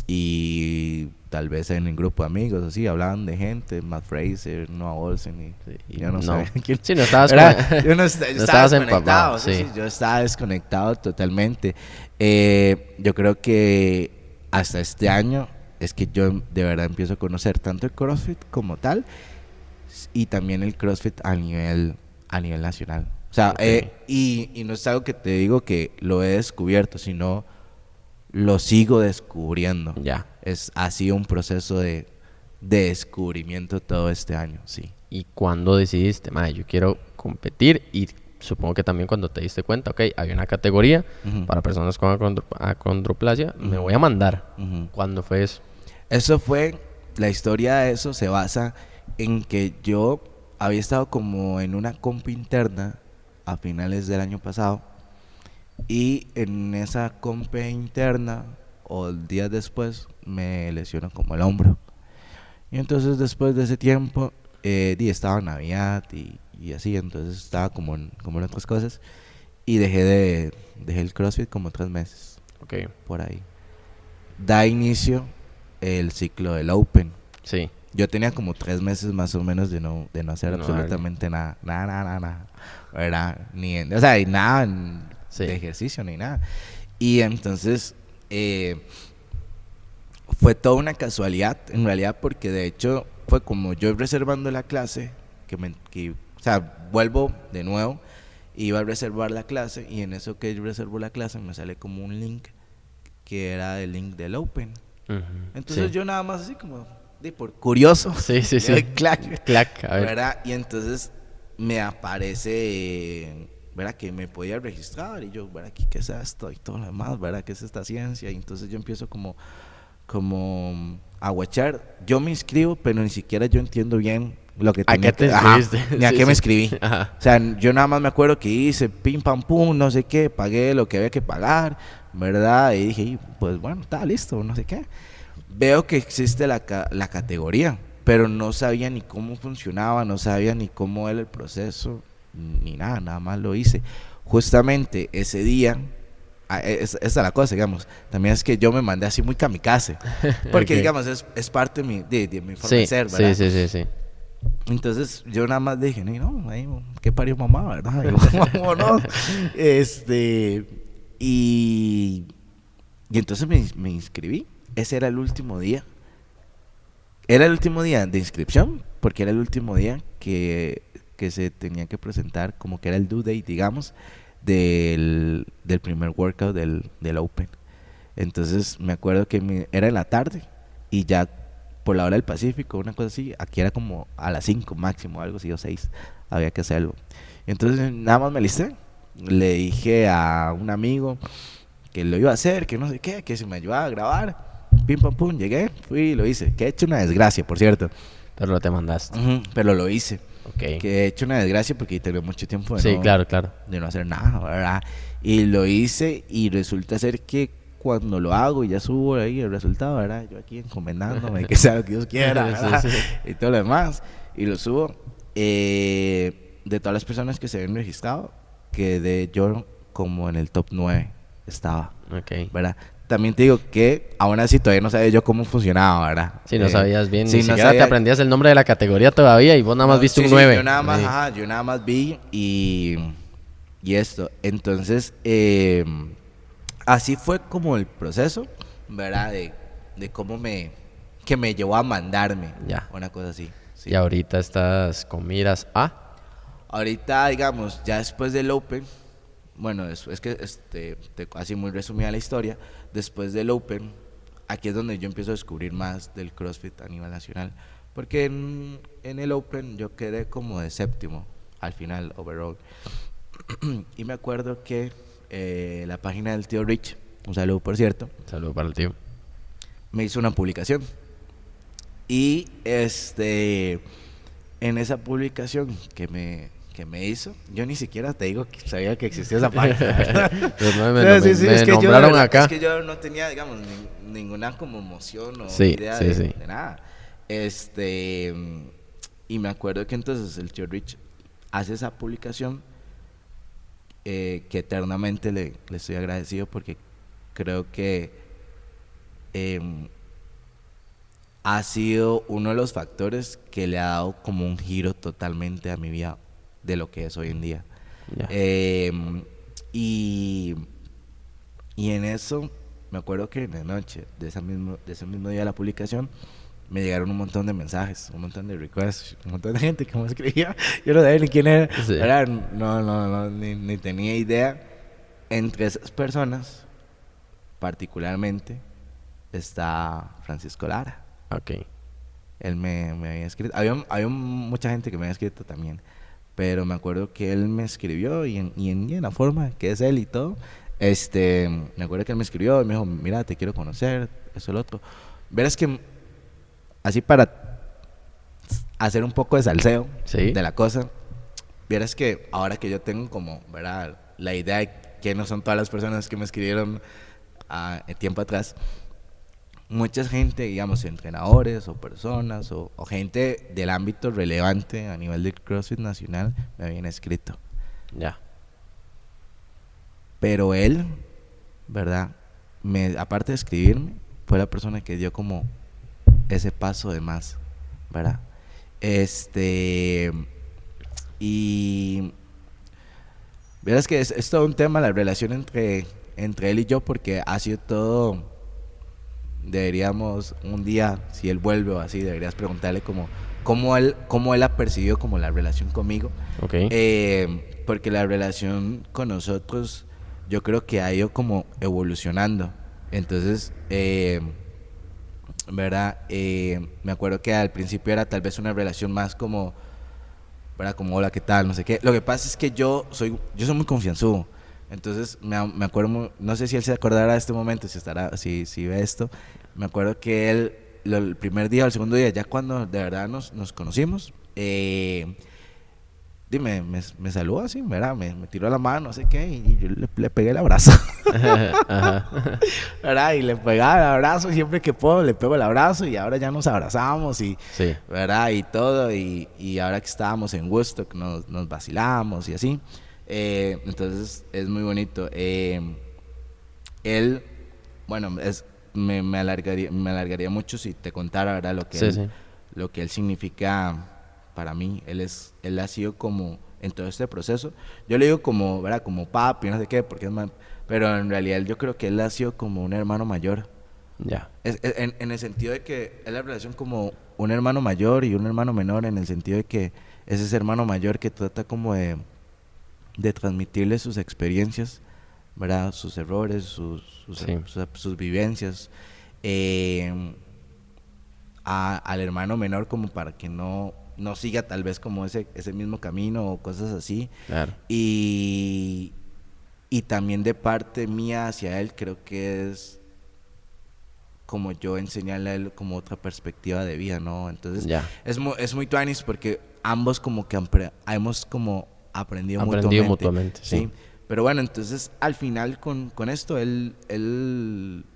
y tal vez en el grupo de amigos así hablaban de gente, Matt Fraser, Noah Olsen y yo no sabía quién. Sí, no estabas yo no estaba desconectado, sí. Yo estaba desconectado totalmente. Yo creo que hasta este año es que yo de verdad empiezo a conocer tanto el CrossFit como tal y también el CrossFit a nivel nacional. O sea, y no es algo que te digo que lo he descubierto, sino lo sigo descubriendo. Ya. Ha sido un proceso de descubrimiento todo este año, sí. ¿Y cuándo decidiste, yo quiero competir? ¿Y supongo que también cuando te diste cuenta, ok, hay una categoría Ujú. para personas con acondroplasia, me voy a mandar. Ujú. ¿Cuándo fue eso? Eso fue, la historia de eso se basa en que yo había estado como en una compa interna a finales del año pasado y en esa compa interna o días después me lesionó como el hombro. Y entonces después de ese tiempo estaba Navidad y así, entonces estaba como en otras cosas y dejé el CrossFit como 3 meses Ok, por ahí. Da inicio el ciclo del Open. sí. Yo tenía como 3 meses más o menos de no hacer No darle. absolutamente nada, ¿verdad? O sea, y nada Sí. de ejercicio ni nada. Y entonces fue toda una casualidad, en realidad, porque de hecho fue como yo reservando la clase, o sea, vuelvo de nuevo, iba a reservar la clase y en eso que yo reservo la clase me sale como un link que era el link del Open. Ujú, Entonces sí. yo nada más así como, por curioso, Sí, sí, le sí. doy clac, Clac, a ver. ¿verdad? Y entonces me aparece, ¿verdad? Que me podía registrar y yo, ¿verdad? ¿Qué es esto? Y todo lo demás, ¿verdad? ¿Qué es esta ciencia? Y entonces yo empiezo como a guachar. Yo me inscribo, pero ni siquiera yo entiendo bien lo que ¿A tenía qué te que... Ajá, inscribiste? ni a Sí, qué me sí. inscribí. Ajá. O sea, yo nada más me acuerdo que hice pim pam pum, no sé qué, pagué lo que había que pagar, ¿verdad? Y dije, pues bueno, está listo, no sé qué. Veo que existe la categoría, pero no sabía ni cómo funcionaba, no sabía ni cómo era el proceso, ni nada, nada más lo hice. Justamente ese día, esa es la cosa, digamos, también es que yo me mandé así muy kamikaze, porque Ok. digamos, es parte de mi forma Sí, de ser, sí, ¿verdad? sí, sí, sí. Entonces yo nada más dije, no, ahí, qué parió mamá, ¿verdad? Y vámonos. Y, y entonces me inscribí. Ese era el último día. Era el último día de inscripción, porque era el último día que se tenía que presentar, como que era el due date, digamos, del primer workout del Open. Entonces me acuerdo que era en la tarde y ya por la hora del Pacífico, una cosa así, aquí era como a las 5 máximo, algo así, o 6, había que hacerlo. Entonces nada más me alisté, le dije a un amigo que lo iba a hacer, que no sé qué, que se me ayudaba a grabar. Pim pam pum, llegué, fui y lo hice. Que he hecho una desgracia, por cierto. Pero no te mandaste. Pero lo hice. Ok. Que he hecho una desgracia porque tenía mucho tiempo Sí, claro, claro. de no hacer nada, ¿verdad? Y lo hice y resulta ser que cuando lo hago y ya subo ahí el resultado, ¿verdad? Yo aquí encomendándome que sea lo que Dios quiera, ¿verdad? Sí, sí. Y todo lo demás. Y lo subo. De todas las personas que se habían registrado, quedé yo como en el top 9 estaba, Ok. ¿verdad? También te digo que aún así todavía no sabía yo cómo funcionaba, ¿verdad? Si no sabías bien, sí, ni no siquiera te sabía- aprendías el nombre de la categoría todavía y vos nada más no, viste sí, un sí, 9. yo nada más vi y esto. Entonces, así fue como el proceso, ¿verdad? De cómo que me llevó a mandarme, Ya. una cosa así. Sí. Y ahorita estás con miras a... Ahorita, digamos, ya después del Open, bueno, es que así muy resumida la historia, después del Open, aquí es donde yo empiezo a descubrir más del CrossFit a nivel nacional, porque en el Open yo quedé como de séptimo al final, overall. Y me acuerdo que la página del tío Rich, un saludo por cierto, Saludos para el tío. me hizo una publicación. Y en esa publicación que me hizo, yo ni siquiera te digo que sabía que existía esa página. Los 9 No, sí, sí, me es que nombraron acá. es que yo no tenía, digamos, ninguna como emoción o Sí, idea sí, sí. de nada. Y me acuerdo que entonces el tío Rich hace esa publicación que eternamente le estoy agradecido porque creo que ha sido uno de los factores que le ha dado como un giro totalmente a mi vida de lo que es hoy en día. Ya. Y en eso, me acuerdo que en la noche de ese mismo día de la publicación, me llegaron un montón de mensajes, un montón de requests, un montón de gente que me escribía. Yo no sabía ni quién era, Sí. ¿verdad? No, ni tenía idea. Entre esas personas, particularmente, está Francisco Lara. Ok. Él me había escrito. Había mucha gente que me había escrito también. pero me acuerdo que él me escribió y en la forma que es él y todo, me acuerdo que él me escribió y me dijo, mira, te quiero conocer, eso, lo otro. Verás que, así para hacer un poco de salseo Sí. de la cosa, vieras que ahora que yo tengo como, ¿verdad? La idea de que no son todas las personas que me escribieron tiempo atrás, mucha gente, digamos, entrenadores o personas o gente del ámbito relevante a nivel del CrossFit nacional me habían escrito. Ya. Pero él, ¿verdad? Aparte de escribirme, fue la persona que dio como ese paso de más, ¿verdad? Y verás que es todo un tema la relación entre él y yo, porque ha sido todo. Deberíamos un día, si él vuelve o así, deberías preguntarle cómo él ha percibido como la relación conmigo. Ok. Porque la relación con nosotros yo creo que ha ido como evolucionando. Entonces, ¿verdad? Me acuerdo que al principio era tal vez una relación más como, ¿verdad? Como hola, ¿qué tal? No sé qué. Lo que pasa es que yo soy muy confianzudo. Entonces me acuerdo, no sé si él se acordará de este momento, si ve esto. Me acuerdo que él, el primer día o el segundo día, ya cuando de verdad nos conocimos, me saludó así, ¿verdad? Me tiró la mano, no sé qué, y yo le pegué el abrazo. Ajá. ¿Verdad? Y le pegaba el abrazo, siempre que puedo le pego el abrazo, y ahora ya nos abrazamos y, Sí. ¿verdad? Y todo, y ahora que estábamos en Woodstock que nos vacilamos y así. Entonces es muy bonito. Él, bueno, me alargaría mucho si te contara, ¿verdad? Sí. Lo que él significa para mí. Él ha sido como en todo este proceso. Yo le digo como, ¿verdad? Como papi, no sé qué, porque es más, pero en realidad yo creo que él ha sido como un hermano mayor. Ya. En el sentido de que es la relación como un hermano mayor y un hermano menor, en el sentido de que es ese hermano mayor que trata como de transmitirle sus experiencias, ¿verdad? Sus errores, Sí. sus vivencias, al hermano menor, como para que no siga tal vez como ese mismo camino o cosas así. Claro. Y también de parte mía hacia él, creo que es como yo enseñarle a él como otra perspectiva de vida, ¿no? Entonces Ya. es muy tuanis porque ambos como que hemos como aprendido Mutuamente, sí. Pero bueno, entonces al final con esto él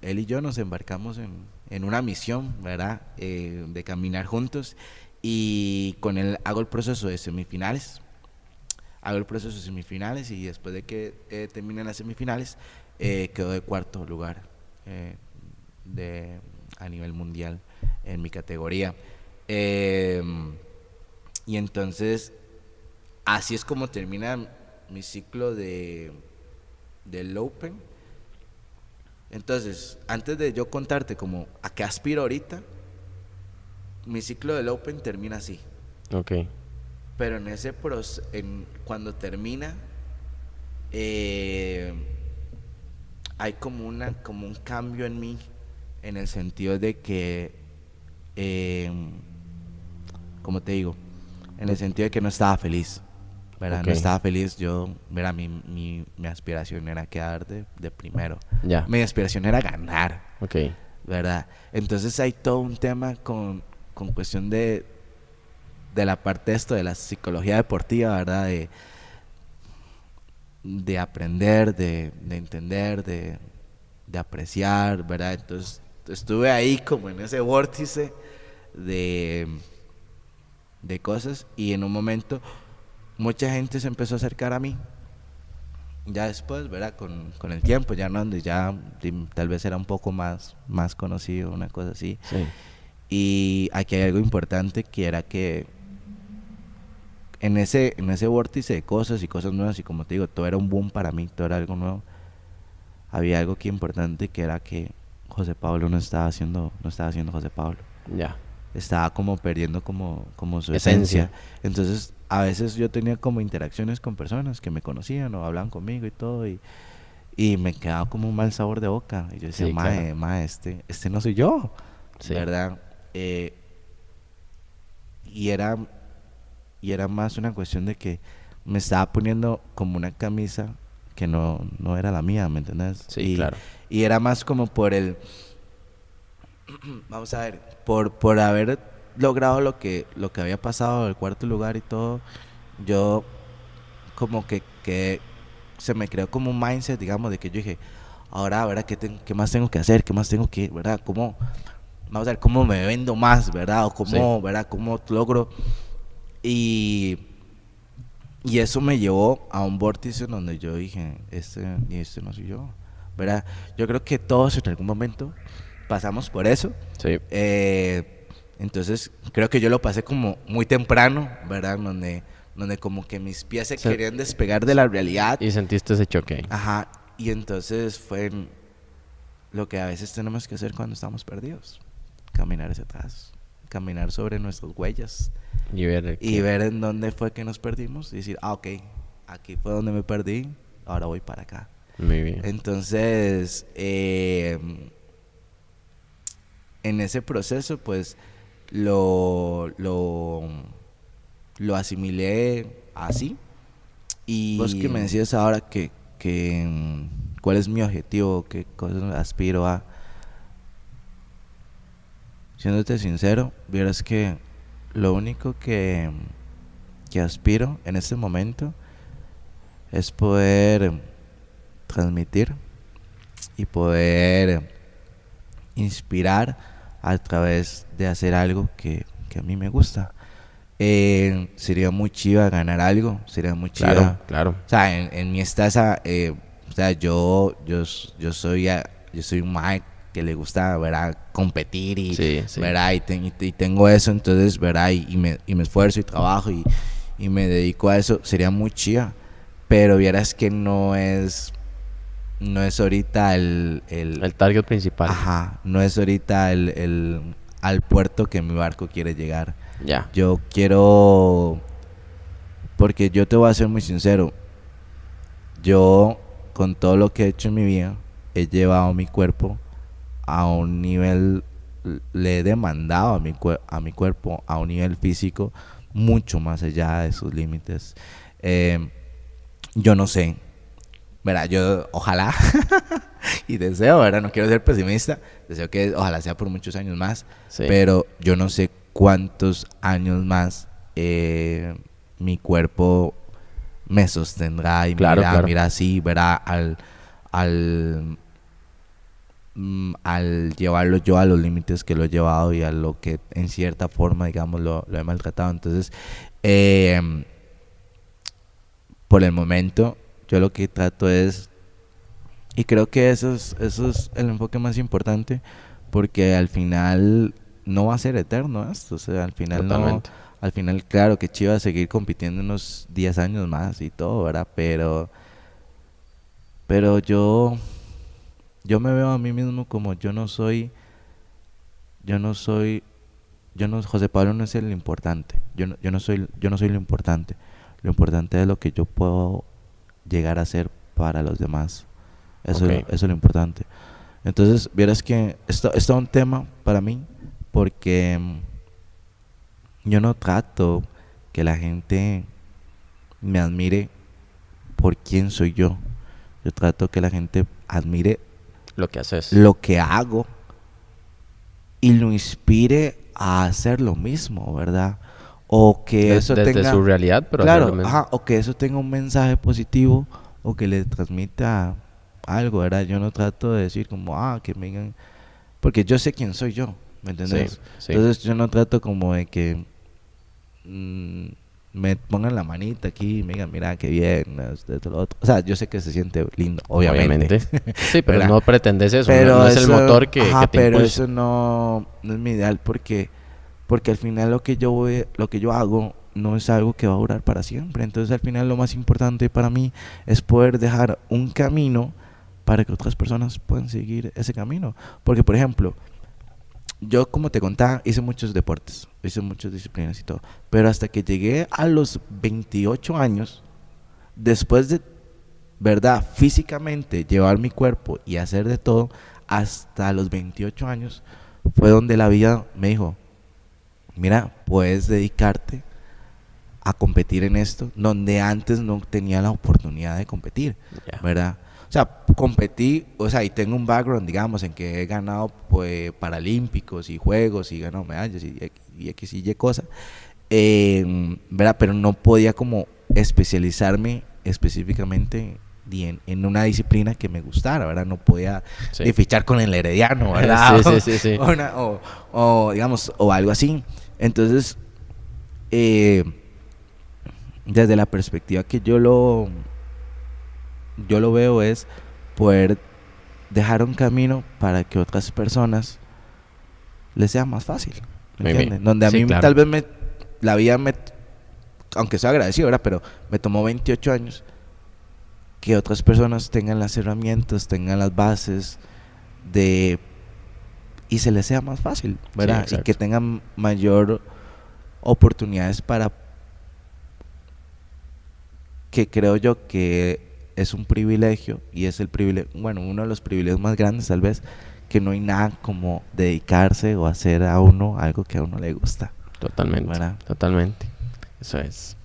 y yo nos embarcamos en una misión, ¿verdad? De caminar juntos, y con él hago el proceso de semifinales. Y después de que terminen las semifinales, quedó de cuarto lugar a nivel mundial en mi categoría. Y entonces así es como termina mi ciclo del Open. Entonces, antes de yo contarte como a qué aspiro ahorita, mi ciclo del Open termina así. Ok. Pero en ese cuando termina, hay como un cambio en mí, en el sentido de que, como te digo, en el sentido de que no estaba feliz, ¿verdad? Ok. No estaba feliz. Yo, ¿verdad? Mi aspiración era quedar de primero. Ya. Mi aspiración era ganar, Ok. ¿verdad? Entonces hay todo un tema con cuestión de la parte de esto de la psicología deportiva, ¿verdad? De aprender, de entender, de apreciar, ¿verdad? Entonces estuve ahí como en ese vórtice de cosas, y en un momento mucha gente se empezó a acercar a mí. Ya después, ¿verdad? Con el tiempo, ya no, ya tal vez era un poco más conocido, una cosa así. Sí. Y aquí hay algo importante, que era que en ese vórtice de cosas y cosas nuevas, y como te digo, todo era un boom para mí, todo era algo nuevo. Había algo que importante, que era que José Pablo no estaba haciendo José Pablo. Ya. Estaba como perdiendo como su esencia. Entonces a veces yo tenía como interacciones con personas que me conocían o hablaban conmigo y todo, y me quedaba como un mal sabor de boca, y yo decía, Sí, claro. este no soy yo, Sí. ¿verdad? Y era y era más una cuestión de que me estaba poniendo como una camisa que no era la mía, ¿me entendés? Sí, claro. Y era más como por el, vamos a ver, por haber logrado lo que había pasado, el cuarto lugar y todo, yo como que se me creó como un mindset, digamos, de que yo dije, ahora, ¿verdad? ¿Qué más tengo que hacer? ¿Qué más tengo que, verdad? ¿Cómo, vamos a ver, cómo me vendo más, verdad? O cómo, ¿verdad? ¿Cómo logro? Y eso me llevó a un vórtice donde yo dije, este no soy yo, ¿verdad? Yo creo que todos en algún momento pasamos por eso. Sí. Entonces, creo que yo lo pasé como muy temprano, ¿verdad? Donde como que mis pies se querían despegar de la realidad. Y sentiste ese choque ahí. Ajá. Y entonces fue lo que a veces tenemos que hacer cuando estamos perdidos. Caminar hacia atrás. Caminar sobre nuestras huellas. Y ver en dónde fue que nos perdimos. Y decir, ok, aquí fue donde me perdí. Ahora voy para acá. Muy bien. Entonces, en ese proceso, pues, lo asimilé así. Y vos que me decías ahora que cuál es mi objetivo, qué cosas aspiro a, siéndote sincero, vieras que lo único que aspiro en este momento es poder transmitir y poder inspirar a través de hacer algo que a mí me gusta. Sería muy chiva ganar algo, sería muy chiva. Claro. O sea, en mi estaza, o sea, yo soy un mae que le gusta, ¿verdad? Competir y, sí. ¿verdad? Y tengo eso, entonces, ¿verdad? Y me esfuerzo y trabajo y me dedico a eso, sería muy chiva. Pero vieras que no es ahorita el target principal. Ajá, no es ahorita al puerto que mi barco quiere llegar. Ya. Yo quiero, porque yo te voy a ser muy sincero, yo con todo lo que he hecho en mi vida he llevado mi cuerpo a un nivel, le he demandado a mi cuerpo a un nivel físico mucho más allá de sus límites. Yo no sé, ¿verdad? Yo ojalá y deseo, ¿verdad? No quiero ser pesimista, deseo que ojalá sea por muchos años más, sí. Pero yo no sé cuántos años más mi cuerpo me sostendrá y mira así, ¿verdad? Al llevarlo yo a los límites que lo he llevado y a lo que en cierta forma, digamos, lo he maltratado. Entonces, por el momento, yo lo que trato es, y creo que eso es el enfoque más importante, porque al final no va a ser eterno esto, o sea, al final totalmente. Al final, claro que chiva seguir compitiendo unos 10 años más y todo, ¿verdad? Pero yo me veo a mí mismo como José Pablo no es el importante, yo no soy lo importante. Lo importante es lo que yo puedo llegar a ser para los demás. Eso es lo importante. Entonces, vieras que esto es un tema para mí, porque yo no trato que la gente me admire por quién soy yo. Yo trato que la gente admire lo que haces, lo que hago, y lo inspire a hacer lo mismo, ¿verdad? O que eso desde tenga su realidad, pero claro, hacer lo mismo. ajá, o que eso tenga un mensaje positivo o que le transmita algo, ¿verdad? Yo no trato de decir como, que me digan, porque yo sé quién soy yo, ¿me entiendes? Sí. Entonces yo no trato como de que me pongan la manita aquí y me digan, mira, qué bien, esto, lo otro. O sea, yo sé que se siente lindo, obviamente. Sí, pero no pretendes eso, pero no es el motor que te pero impulsa. eso no es mi ideal, porque al final lo que yo hago no es algo que va a durar para siempre. Entonces al final lo más importante para mí es poder dejar un camino para que otras personas puedan seguir ese camino. Porque, por ejemplo, yo, como te contaba, hice muchos deportes, hice muchas disciplinas y todo, pero hasta que llegué a los 28 años, después de, ¿verdad?, físicamente llevar mi cuerpo y hacer de todo, hasta los 28 años fue donde la vida me dijo, mira, puedes dedicarte a competir en esto, donde antes no tenía la oportunidad de competir, ¿verdad? O sea, competí, o sea, y tengo un background, digamos, en que he ganado pues paralímpicos y juegos y ganado medallas y X y Y cosas, ¿verdad? Pero no podía como especializarme específicamente en una disciplina que me gustara, ¿verdad? No podía fichar con el Herediano, ¿verdad? Sí. O digamos, o algo así. Entonces, desde la perspectiva que yo lo veo es poder dejar un camino para que otras personas les sea más fácil, ¿me entiendes? Donde a mí claro. tal vez la vida aunque soy agradecido, ¿verdad? Pero me tomó 28 años que otras personas tengan las herramientas, tengan las bases y se les sea más fácil, ¿verdad? Y que tengan mayor oportunidades para, que creo yo que es un privilegio, y es el privilegio, bueno, uno de los privilegios más grandes tal vez, que no hay nada como dedicarse o hacer a uno algo que a uno le gusta. Totalmente, ¿verdad? Totalmente. Eso es.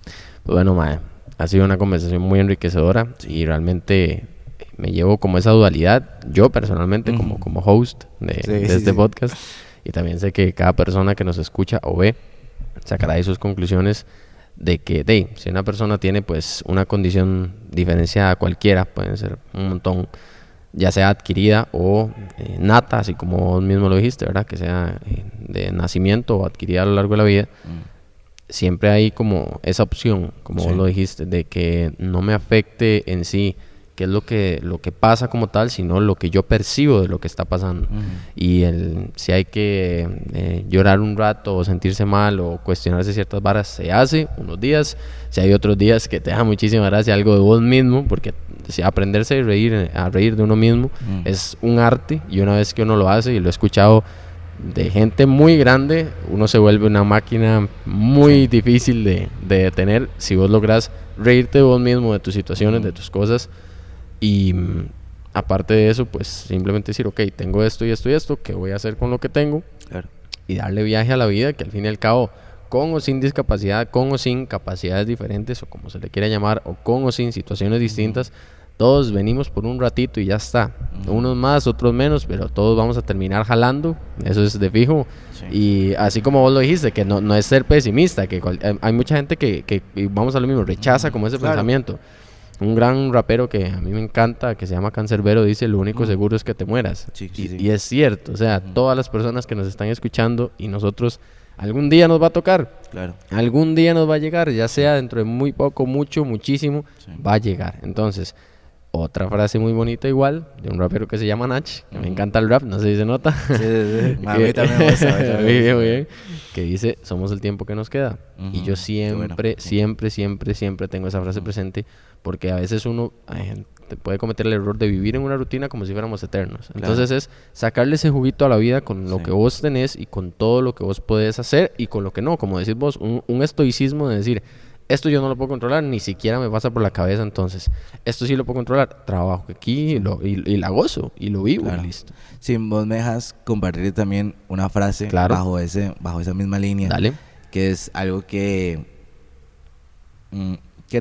Pues bueno, mae, ha sido una conversación muy enriquecedora y realmente me llevo como esa dualidad, yo personalmente como host de este podcast, y también sé que cada persona que nos escucha o ve sacará ahí sus conclusiones de que si una persona tiene pues una condición diferenciada cualquiera, pueden ser un montón, ya sea adquirida o nata, así como vos mismo lo dijiste, ¿verdad? Que sea de nacimiento o adquirida a lo largo de la vida. Siempre hay como esa opción, como vos lo dijiste, de que no me afecte en sí qué es lo que pasa como tal, sino lo que yo percibo de lo que está pasando. Y si hay que llorar un rato o sentirse mal o cuestionarse ciertas varas, se hace unos días. Si hay otros días que te da muchísima gracia algo de vos mismo, porque si aprenderse a reír de uno mismo es un arte, y una vez que uno lo hace, y lo he escuchado de gente muy grande, uno se vuelve una máquina muy difícil de detener si vos lográs reírte de vos mismo, de tus situaciones, de tus cosas. Y aparte de eso, pues simplemente decir, ok, tengo esto y esto y esto, ¿qué voy a hacer con lo que tengo? Claro. Y darle viaje a la vida, que al fin y al cabo, con o sin discapacidad, con o sin capacidades diferentes, o como se le quiera llamar, o con o sin situaciones distintas, todos venimos por un ratito y ya está. Unos más, otros menos, pero todos vamos a terminar jalando, eso es de fijo. Y así como vos lo dijiste, que no es ser pesimista, que hay mucha gente que vamos a lo mismo, rechaza como ese pensamiento. Un gran rapero que a mí me encanta, que se llama Cancerbero, dice: lo único seguro es que te mueras. Y es cierto, o sea, todas las personas que nos están escuchando y nosotros, algún día nos va a tocar. Claro. Algún día nos va a llegar, ya sea dentro de muy poco, mucho, muchísimo, va a llegar. Entonces, otra frase muy bonita igual, de un rapero que se llama Nach, que me encanta el rap, no sé si se nota. A mí también me gusta. Muy bien. Que dice: somos el tiempo que nos queda. Y yo siempre tengo esa frase presente, porque a veces uno te puede cometer el error de vivir en una rutina como si fuéramos eternos. Entonces es sacarle ese juguito a la vida con lo que vos tenés y con todo lo que vos podés hacer, y con lo que no, como decís vos, un estoicismo de decir: esto yo no lo puedo controlar, ni siquiera me pasa por la cabeza, entonces esto sí lo puedo controlar, trabajo aquí y la gozo y lo vivo, y listo. Si vos me dejas compartir también una frase bajo esa misma línea. Dale. Que es algo que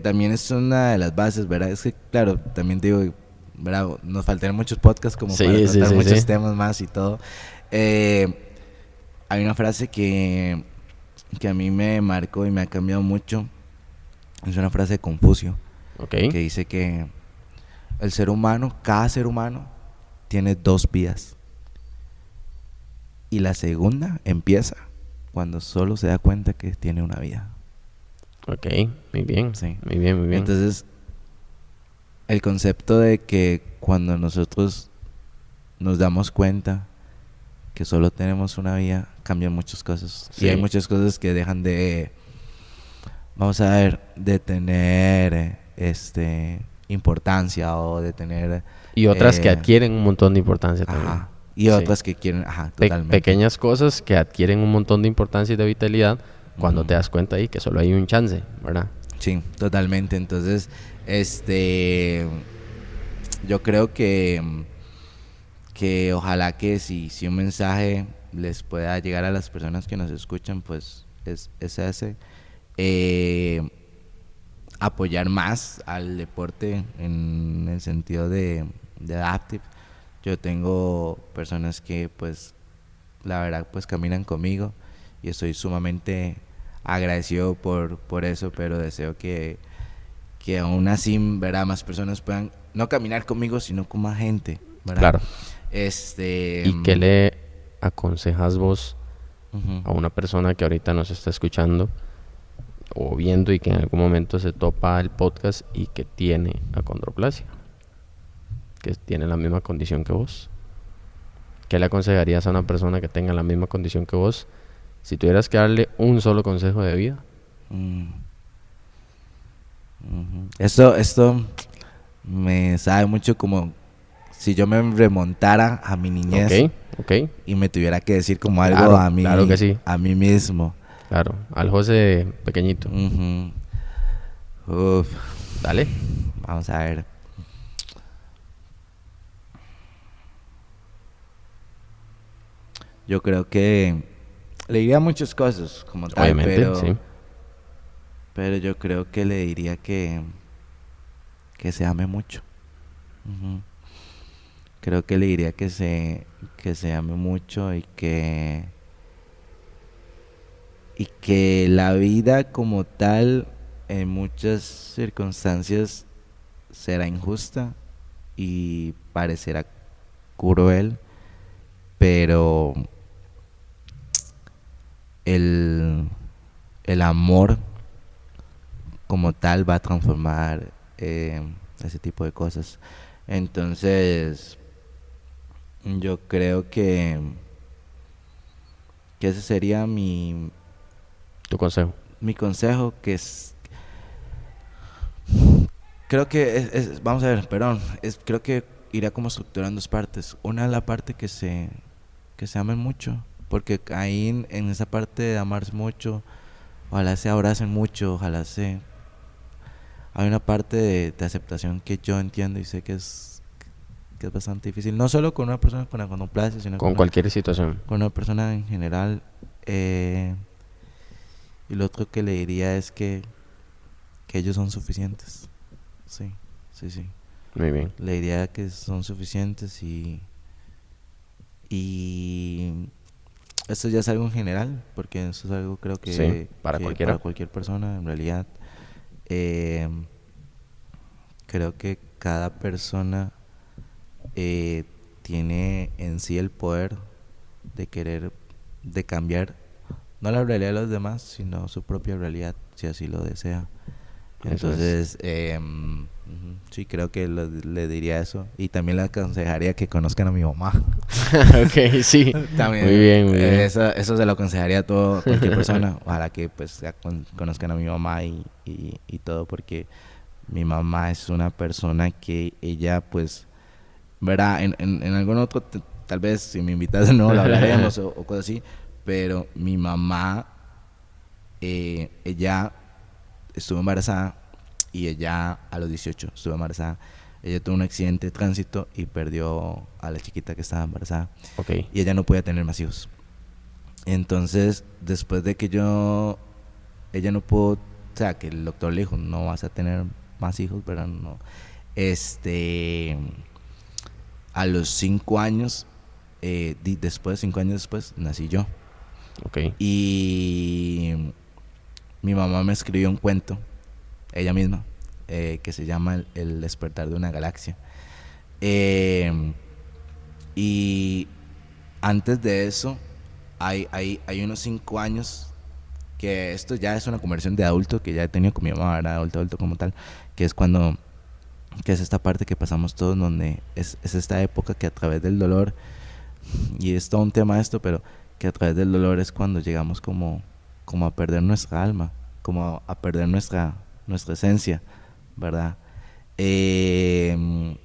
también es una de las bases, ¿verdad? Es que, claro, también te digo, ¿verdad? Nos faltan muchos podcasts como para tratar muchos temas más y todo. Hay una frase que a mí me marcó y me ha cambiado mucho. Es una frase de Confucio, que dice que el ser humano, cada ser humano, tiene dos vidas. Y la segunda empieza cuando solo se da cuenta que tiene una vida. Ok, muy bien. Sí. Muy bien. Entonces, el concepto de que cuando nosotros nos damos cuenta que solo tenemos una vida, cambian muchas cosas. Y hay muchas cosas que dejan de, vamos a ver, de tener importancia, o de tener... Y otras que adquieren un montón de importancia también. Y otras que quieren, totalmente. Pequeñas cosas que adquieren un montón de importancia y de vitalidad cuando te das cuenta ahí que solo hay un chance, ¿verdad? Sí, totalmente. Entonces, yo creo que ojalá que si un mensaje les pueda llegar a las personas que nos escuchan, pues es ese. apoyar más al deporte en el sentido de adaptive. Yo tengo personas que pues la verdad pues caminan conmigo y estoy sumamente agradecido por eso, pero deseo que aún así, ¿verdad? Más personas puedan no caminar conmigo, sino con más gente, ¿verdad? Claro. Este... ¿Y qué le aconsejas vos uh-huh. a una persona que ahorita nos está escuchando o viendo y que en algún momento se topa el podcast y que tiene acondroplasia, que tiene la misma condición que vos? ¿Qué le aconsejarías a una persona que tenga la misma condición que vos si tuvieras que darle un solo consejo de vida? Esto me sabe mucho como si yo me remontara a mi niñez, okay. Y me tuviera que decir como algo Claro, a mí, claro que sí. a mí mismo. Claro, al José pequeñito. Uf, Dale. vamos a ver. Yo creo que le diría muchas cosas como tal, Obviamente, sí. pero yo creo que le diría que se ame mucho. Creo que le diría que se ame mucho y que la vida como tal en muchas circunstancias será injusta y parecerá cruel, pero el amor como tal va a transformar ese tipo de cosas. Entonces yo creo que ese sería Tu consejo. mi consejo, que es, creo que vamos a ver, perdón, creo que irá como estructurado en dos partes. Una es la parte que se amen mucho, porque ahí en esa parte de amarse mucho, ojalá se abracen mucho, hay una parte de aceptación que yo entiendo y sé que es bastante difícil, no solo con una persona con acondroplasia, sino Con cualquier situación. con una persona en general. Y lo otro que le diría es que ellos son suficientes. Sí. Muy bien. Le diría que son suficientes y esto ya es algo en general, porque eso es algo creo que, Sí, para cualquiera. para cualquier persona en realidad. Creo que cada persona tiene en sí el poder de querer, de cambiar no la realidad de los demás, sino su propia realidad, si así lo desea. Entonces, sí, creo que le diría eso. Y también le aconsejaría que conozcan a mi mamá. Ok, sí. También, muy bien. Eso se lo aconsejaría a cualquier persona. Ojalá que pues conozcan a mi mamá y todo, porque mi mamá es una persona que ella pues verá en algún otro, tal vez si me invitas no lo hablaremos o cosas así, pero mi mamá, ella estuvo embarazada y ella a los 18 estuvo embarazada. Ella tuvo un accidente de tránsito y perdió a la chiquita que estaba embarazada. Okay. Y ella no podía tener más hijos. Entonces, después de que ella no pudo, o sea, que el doctor le dijo, no vas a tener más hijos, pero no. A los 5 años, después, 5 años después, nací yo. Okay. Y mi mamá me escribió un cuento, ella misma, que se llama El despertar de una galaxia. Y antes de eso, hay unos 5 años, que esto ya es una conversión de adulto que ya he tenido con mi mamá, era adulto como tal, que es cuando, que es esta parte que pasamos todos, donde es esta época que a través del dolor, y es todo un tema esto, pero que a través del dolor es cuando llegamos como a perder nuestra alma, como a perder nuestra esencia, ¿verdad? Y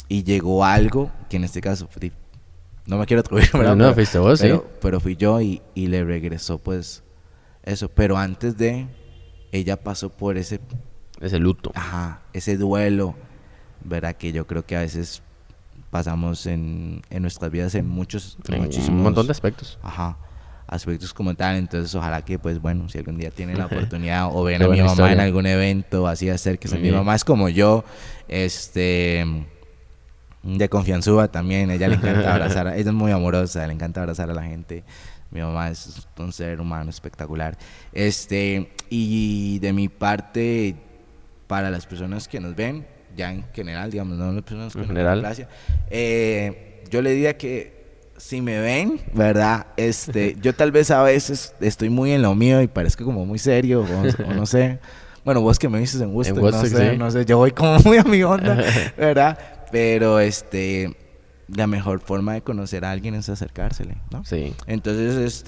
llegó algo que en este caso, no me quiero atribuir, ¿verdad? No, fuiste vos, pero fui yo y le regresó pues eso, pero antes de, ella pasó por ese luto. Ajá, ese duelo, ¿verdad? Que yo creo que a veces pasamos en nuestras vidas en muchísimos, un montón de aspectos. Ajá, aspectos como tal. Entonces ojalá que pues bueno, si algún día tienen la oportunidad o ven Qué a mi buena mamá historia. en algún evento así, acérquense. Muy Mi bien. mamá es como yo, de confianzúa también, ella le encanta abrazar, ella es muy amorosa, le encanta abrazar a la gente. Mi mamá es un ser humano espectacular. Y de mi parte, para las personas que nos ven, ya en general, digamos, no las personas que En nos ven en general. clase, yo le diría que si me ven, ¿verdad? Yo tal vez a veces estoy muy en lo mío y parezco como muy serio, o no sé. Bueno, vos que me dices en En Woodstock, no Woodstock, sé, sí. no sé, yo voy como muy a mi onda, ¿verdad? Pero la mejor forma de conocer a alguien es acercársele, ¿no? Sí. Entonces,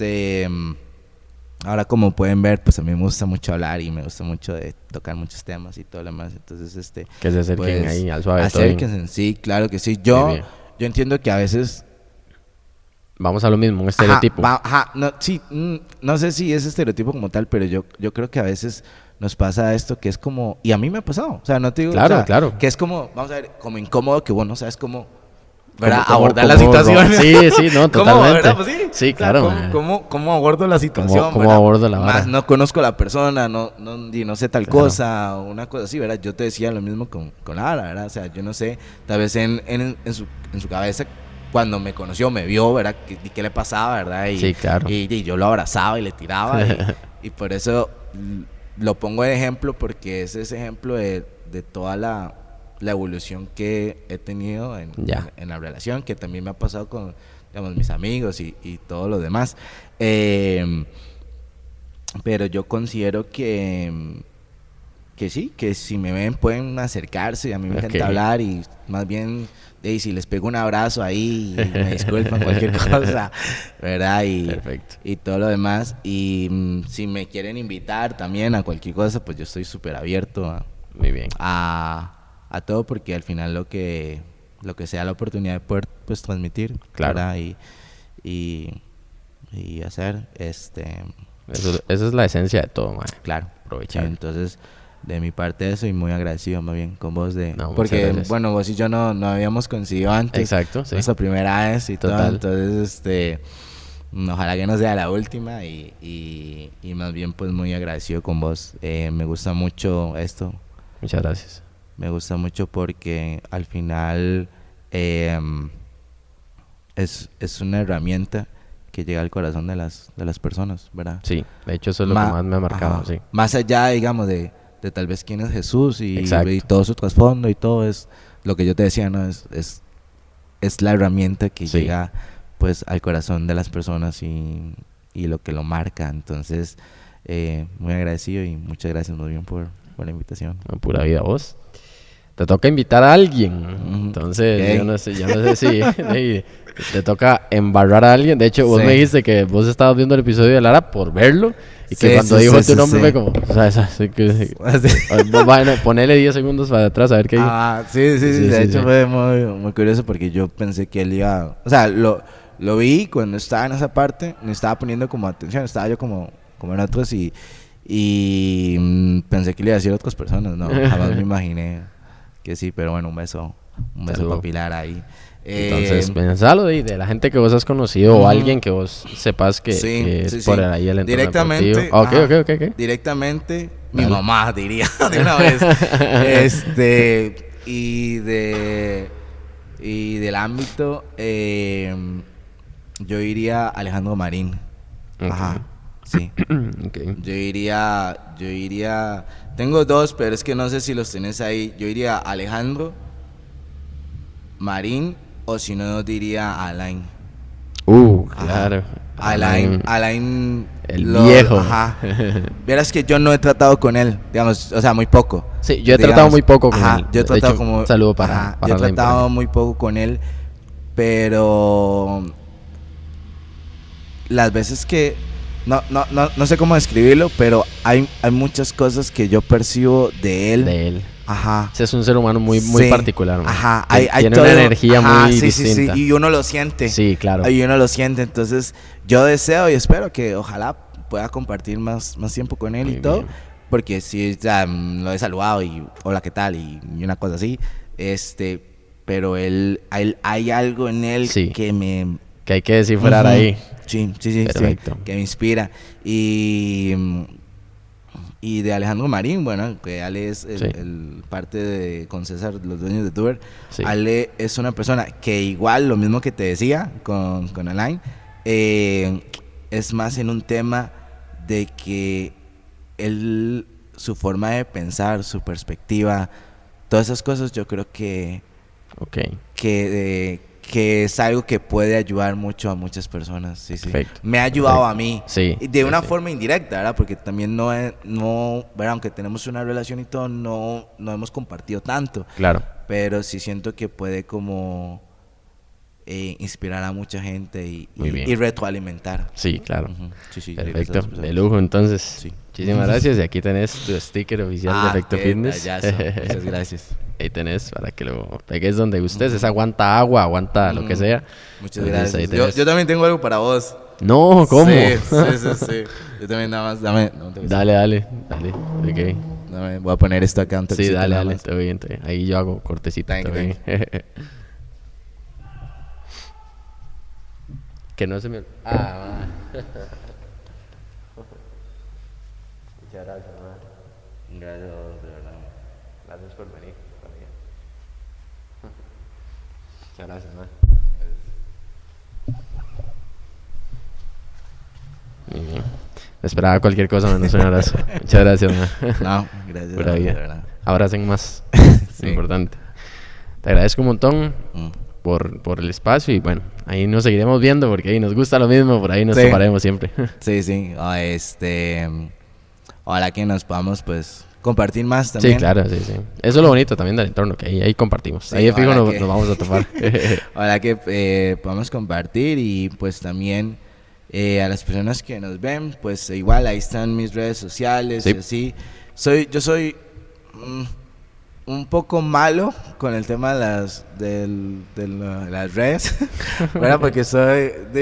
ahora como pueden ver, pues a mí me gusta mucho hablar y me gusta mucho de tocar muchos temas y todo lo demás. Entonces, Que se acerquen pues ahí al suave. Todo bien. acérquense, sí, claro que sí. Muy Yo bien. entiendo que a veces Vamos a lo mismo, un ajá, estereotipo. no, sí, no sé si es estereotipo como tal, pero yo creo que a veces nos pasa esto que es como, y a mí me ha pasado, o sea, no te digo, o Claro, sea, claro. que es como, vamos a ver, como incómodo que vos no sabes cómo, ¿verdad? ¿Cómo- Abordar la cómo- situación. Sí, sí, no, ¿Cómo, totalmente. verdad? Pues sí. Sí, O sea, claro, ¿cómo, man. cómo abordo la situación, ¿Cómo verdad? abordo la vara? Más no conozco a la persona, y no sé tal Claro. cosa, o una cosa así, ¿verdad? Yo te decía lo mismo con Lara, ¿verdad? O sea, yo no sé, tal vez en su cabeza, cuando me conoció, me vio, ¿verdad? ¿Qué le pasaba, verdad? Sí, claro. Y yo lo abrazaba y le tiraba, y por eso lo pongo de ejemplo, porque es ese ejemplo de toda la evolución que he tenido Ya. en la relación, que también me ha pasado con, digamos, mis amigos y todo lo demás. Pero yo considero que sí, que si me ven pueden acercarse, a mí me encanta Ok. hablar y más bien, si les pego un abrazo ahí, y me disculpan cualquier cosa, ¿verdad? Perfecto. Y todo lo demás. Y si me quieren invitar también a cualquier cosa, pues yo estoy súper abierto Muy bien. a todo, porque al final lo que sea la oportunidad de poder pues transmitir, Claro. ¿verdad? Y hacer, Esa es la esencia de todo, man. claro. Aprovechar. Sí, entonces, de mi parte soy muy agradecido más bien con vos No, muchas porque gracias. bueno, vos y yo no habíamos coincidido antes. Exacto, sí. Nuestra primera vez y Total. todo, entonces ojalá que no sea la última y más bien pues muy agradecido con vos. Me gusta mucho esto, Muchas gracias. me gusta mucho porque al final es una herramienta que llega al corazón de las personas, ¿verdad? Sí, de hecho eso es lo que más me ha marcado, ajá, sí. más allá, digamos, de tal vez quién es Jesús Exacto. y todo su trasfondo y todo, es lo que yo te decía, ¿no? Es la herramienta que Sí. llega pues al corazón de las personas y lo que lo marca. Entonces, muy agradecido y muchas gracias muy bien por la invitación. No, pura vida vos. Te toca invitar a alguien. Ujú. Entonces, Ok. yo no sé si te toca embarrar a alguien. De hecho, vos Sí. me dijiste que vos estabas viendo el episodio de Lara por verlo y que Sí, cuando sí, dijo sí, tu sí, nombre sí. fue como, o sea, bueno, ponele 10 segundos para atrás a ver qué dijo. Sí, Sí, de sí, hecho sí. fue muy, muy curioso porque yo pensé que él iba, o sea, lo vi cuando estaba en esa parte, me estaba poniendo como atención, estaba yo como en otros y pensé que le iba a decir a otras personas, no, jamás me imaginé que sí, pero bueno, un beso Saludo. papilar ahí. Entonces, pensalo de la gente que vos has conocido o alguien que vos sepas que es por ahí el entorno directamente, deportivo. Ok, ajá, ok. directamente mi Dale. mamá diría de una vez. Y del ámbito, yo iría Alejandro Marín. Ok. Ajá, sí. Ok. Yo iría, tengo dos, pero es que no sé si los tenés ahí. Yo iría Alejandro Marín, o si no diría Alain. Claro. Alain El viejo. Ajá. Verás que yo no he tratado con él, digamos, o sea, muy poco. Sí, yo he Digamos, tratado muy poco con ajá, él. Yo he De tratado hecho, como un saludo para ajá, yo he Alain por tratado ahí. muy poco con él, pero las veces que no sé cómo describirlo, pero hay muchas cosas que yo percibo de él. De él. Ajá. Ese es un ser humano muy Sí, particular, man. Ajá, Tiene todo, una energía ajá, muy sí, distinta. Sí, y uno lo siente. Sí, claro. Y uno lo siente, entonces yo deseo y espero que ojalá pueda compartir más tiempo con él Muy y todo, bien. porque sí, ya, lo he saludado y hola, ¿qué tal? Y una cosa así, pero hay algo en él Sí. que que hay que descifrar ahí. Sí, sí, sí, Perfecto. sí, que me inspira. Y de Alejandro Marín, bueno, que Ale es el parte de con César, los dueños de Tuber. Sí. Ale es una persona que igual, lo mismo que te decía con Alain, es más en un tema de que él, su forma de pensar, su perspectiva, todas esas cosas yo creo que es algo que puede ayudar mucho a muchas personas. Sí, sí. Perfecto. Me ha ayudado a mí. Sí. De una forma indirecta, ¿verdad? Porque también no, ¿verdad? Aunque tenemos una relación y todo, no hemos compartido tanto. Claro. Pero sí siento que puede como inspirar a mucha gente y retroalimentar. Sí, claro. Sí, sí. Perfecto. De lujo, entonces. Sí. Muchísimas gracias. Y aquí tenés tu sticker oficial de Efecto Fitness. Muchas gracias. Ahí tenés para que lo pegues donde gustes. Esa aguanta agua, aguanta lo que sea. Muchas gracias. Yo también tengo algo para vos. No, ¿cómo? Sí. Yo también nada más, Dale. Ok. Voy a poner esto acá. Sí, dale. Todo bien. Ahí yo hago cortecito. Que no se me... va. Muchas gracias, man. Gracias, de verdad. Gracias por venir. Muchas gracias, man. Esperaba cualquier cosa menos un abrazo. Muchas gracias, man. No, gracias. Pura vida. De verdad. Abracen más. Sí. Importante. Te agradezco un montón por el espacio y bueno, ahí nos seguiremos viendo porque ahí nos gusta lo mismo, por ahí nos toparemos siempre. Sí. Ojalá que nos podamos pues compartir más también. Sí, claro, sí. Eso es lo bonito también del entorno, que ahí compartimos. Sí, ahí de fijo nos vamos a topar. Ojalá que podamos compartir y pues también a las personas que nos ven, pues igual ahí están mis redes sociales y así. Yo soy un poco malo con el tema de las redes, ¿verdad? Porque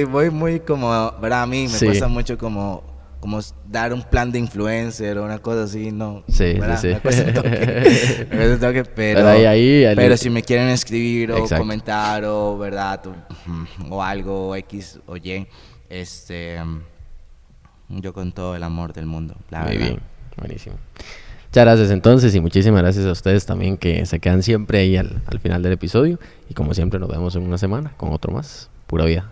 voy muy como, ¿verdad? A mí me cuesta mucho como dar un plan de influencer o una cosa así, no. Sí. Me cuesta un toque, pero si me quieren escribir o comentar o, ¿verdad? O algo, X o Y, yo con todo el amor del mundo, la verdad. Muy bien, buenísimo. Muchas gracias entonces y muchísimas gracias a ustedes también que se quedan siempre ahí al final del episodio y como siempre nos vemos en una semana con otro más. Pura vida.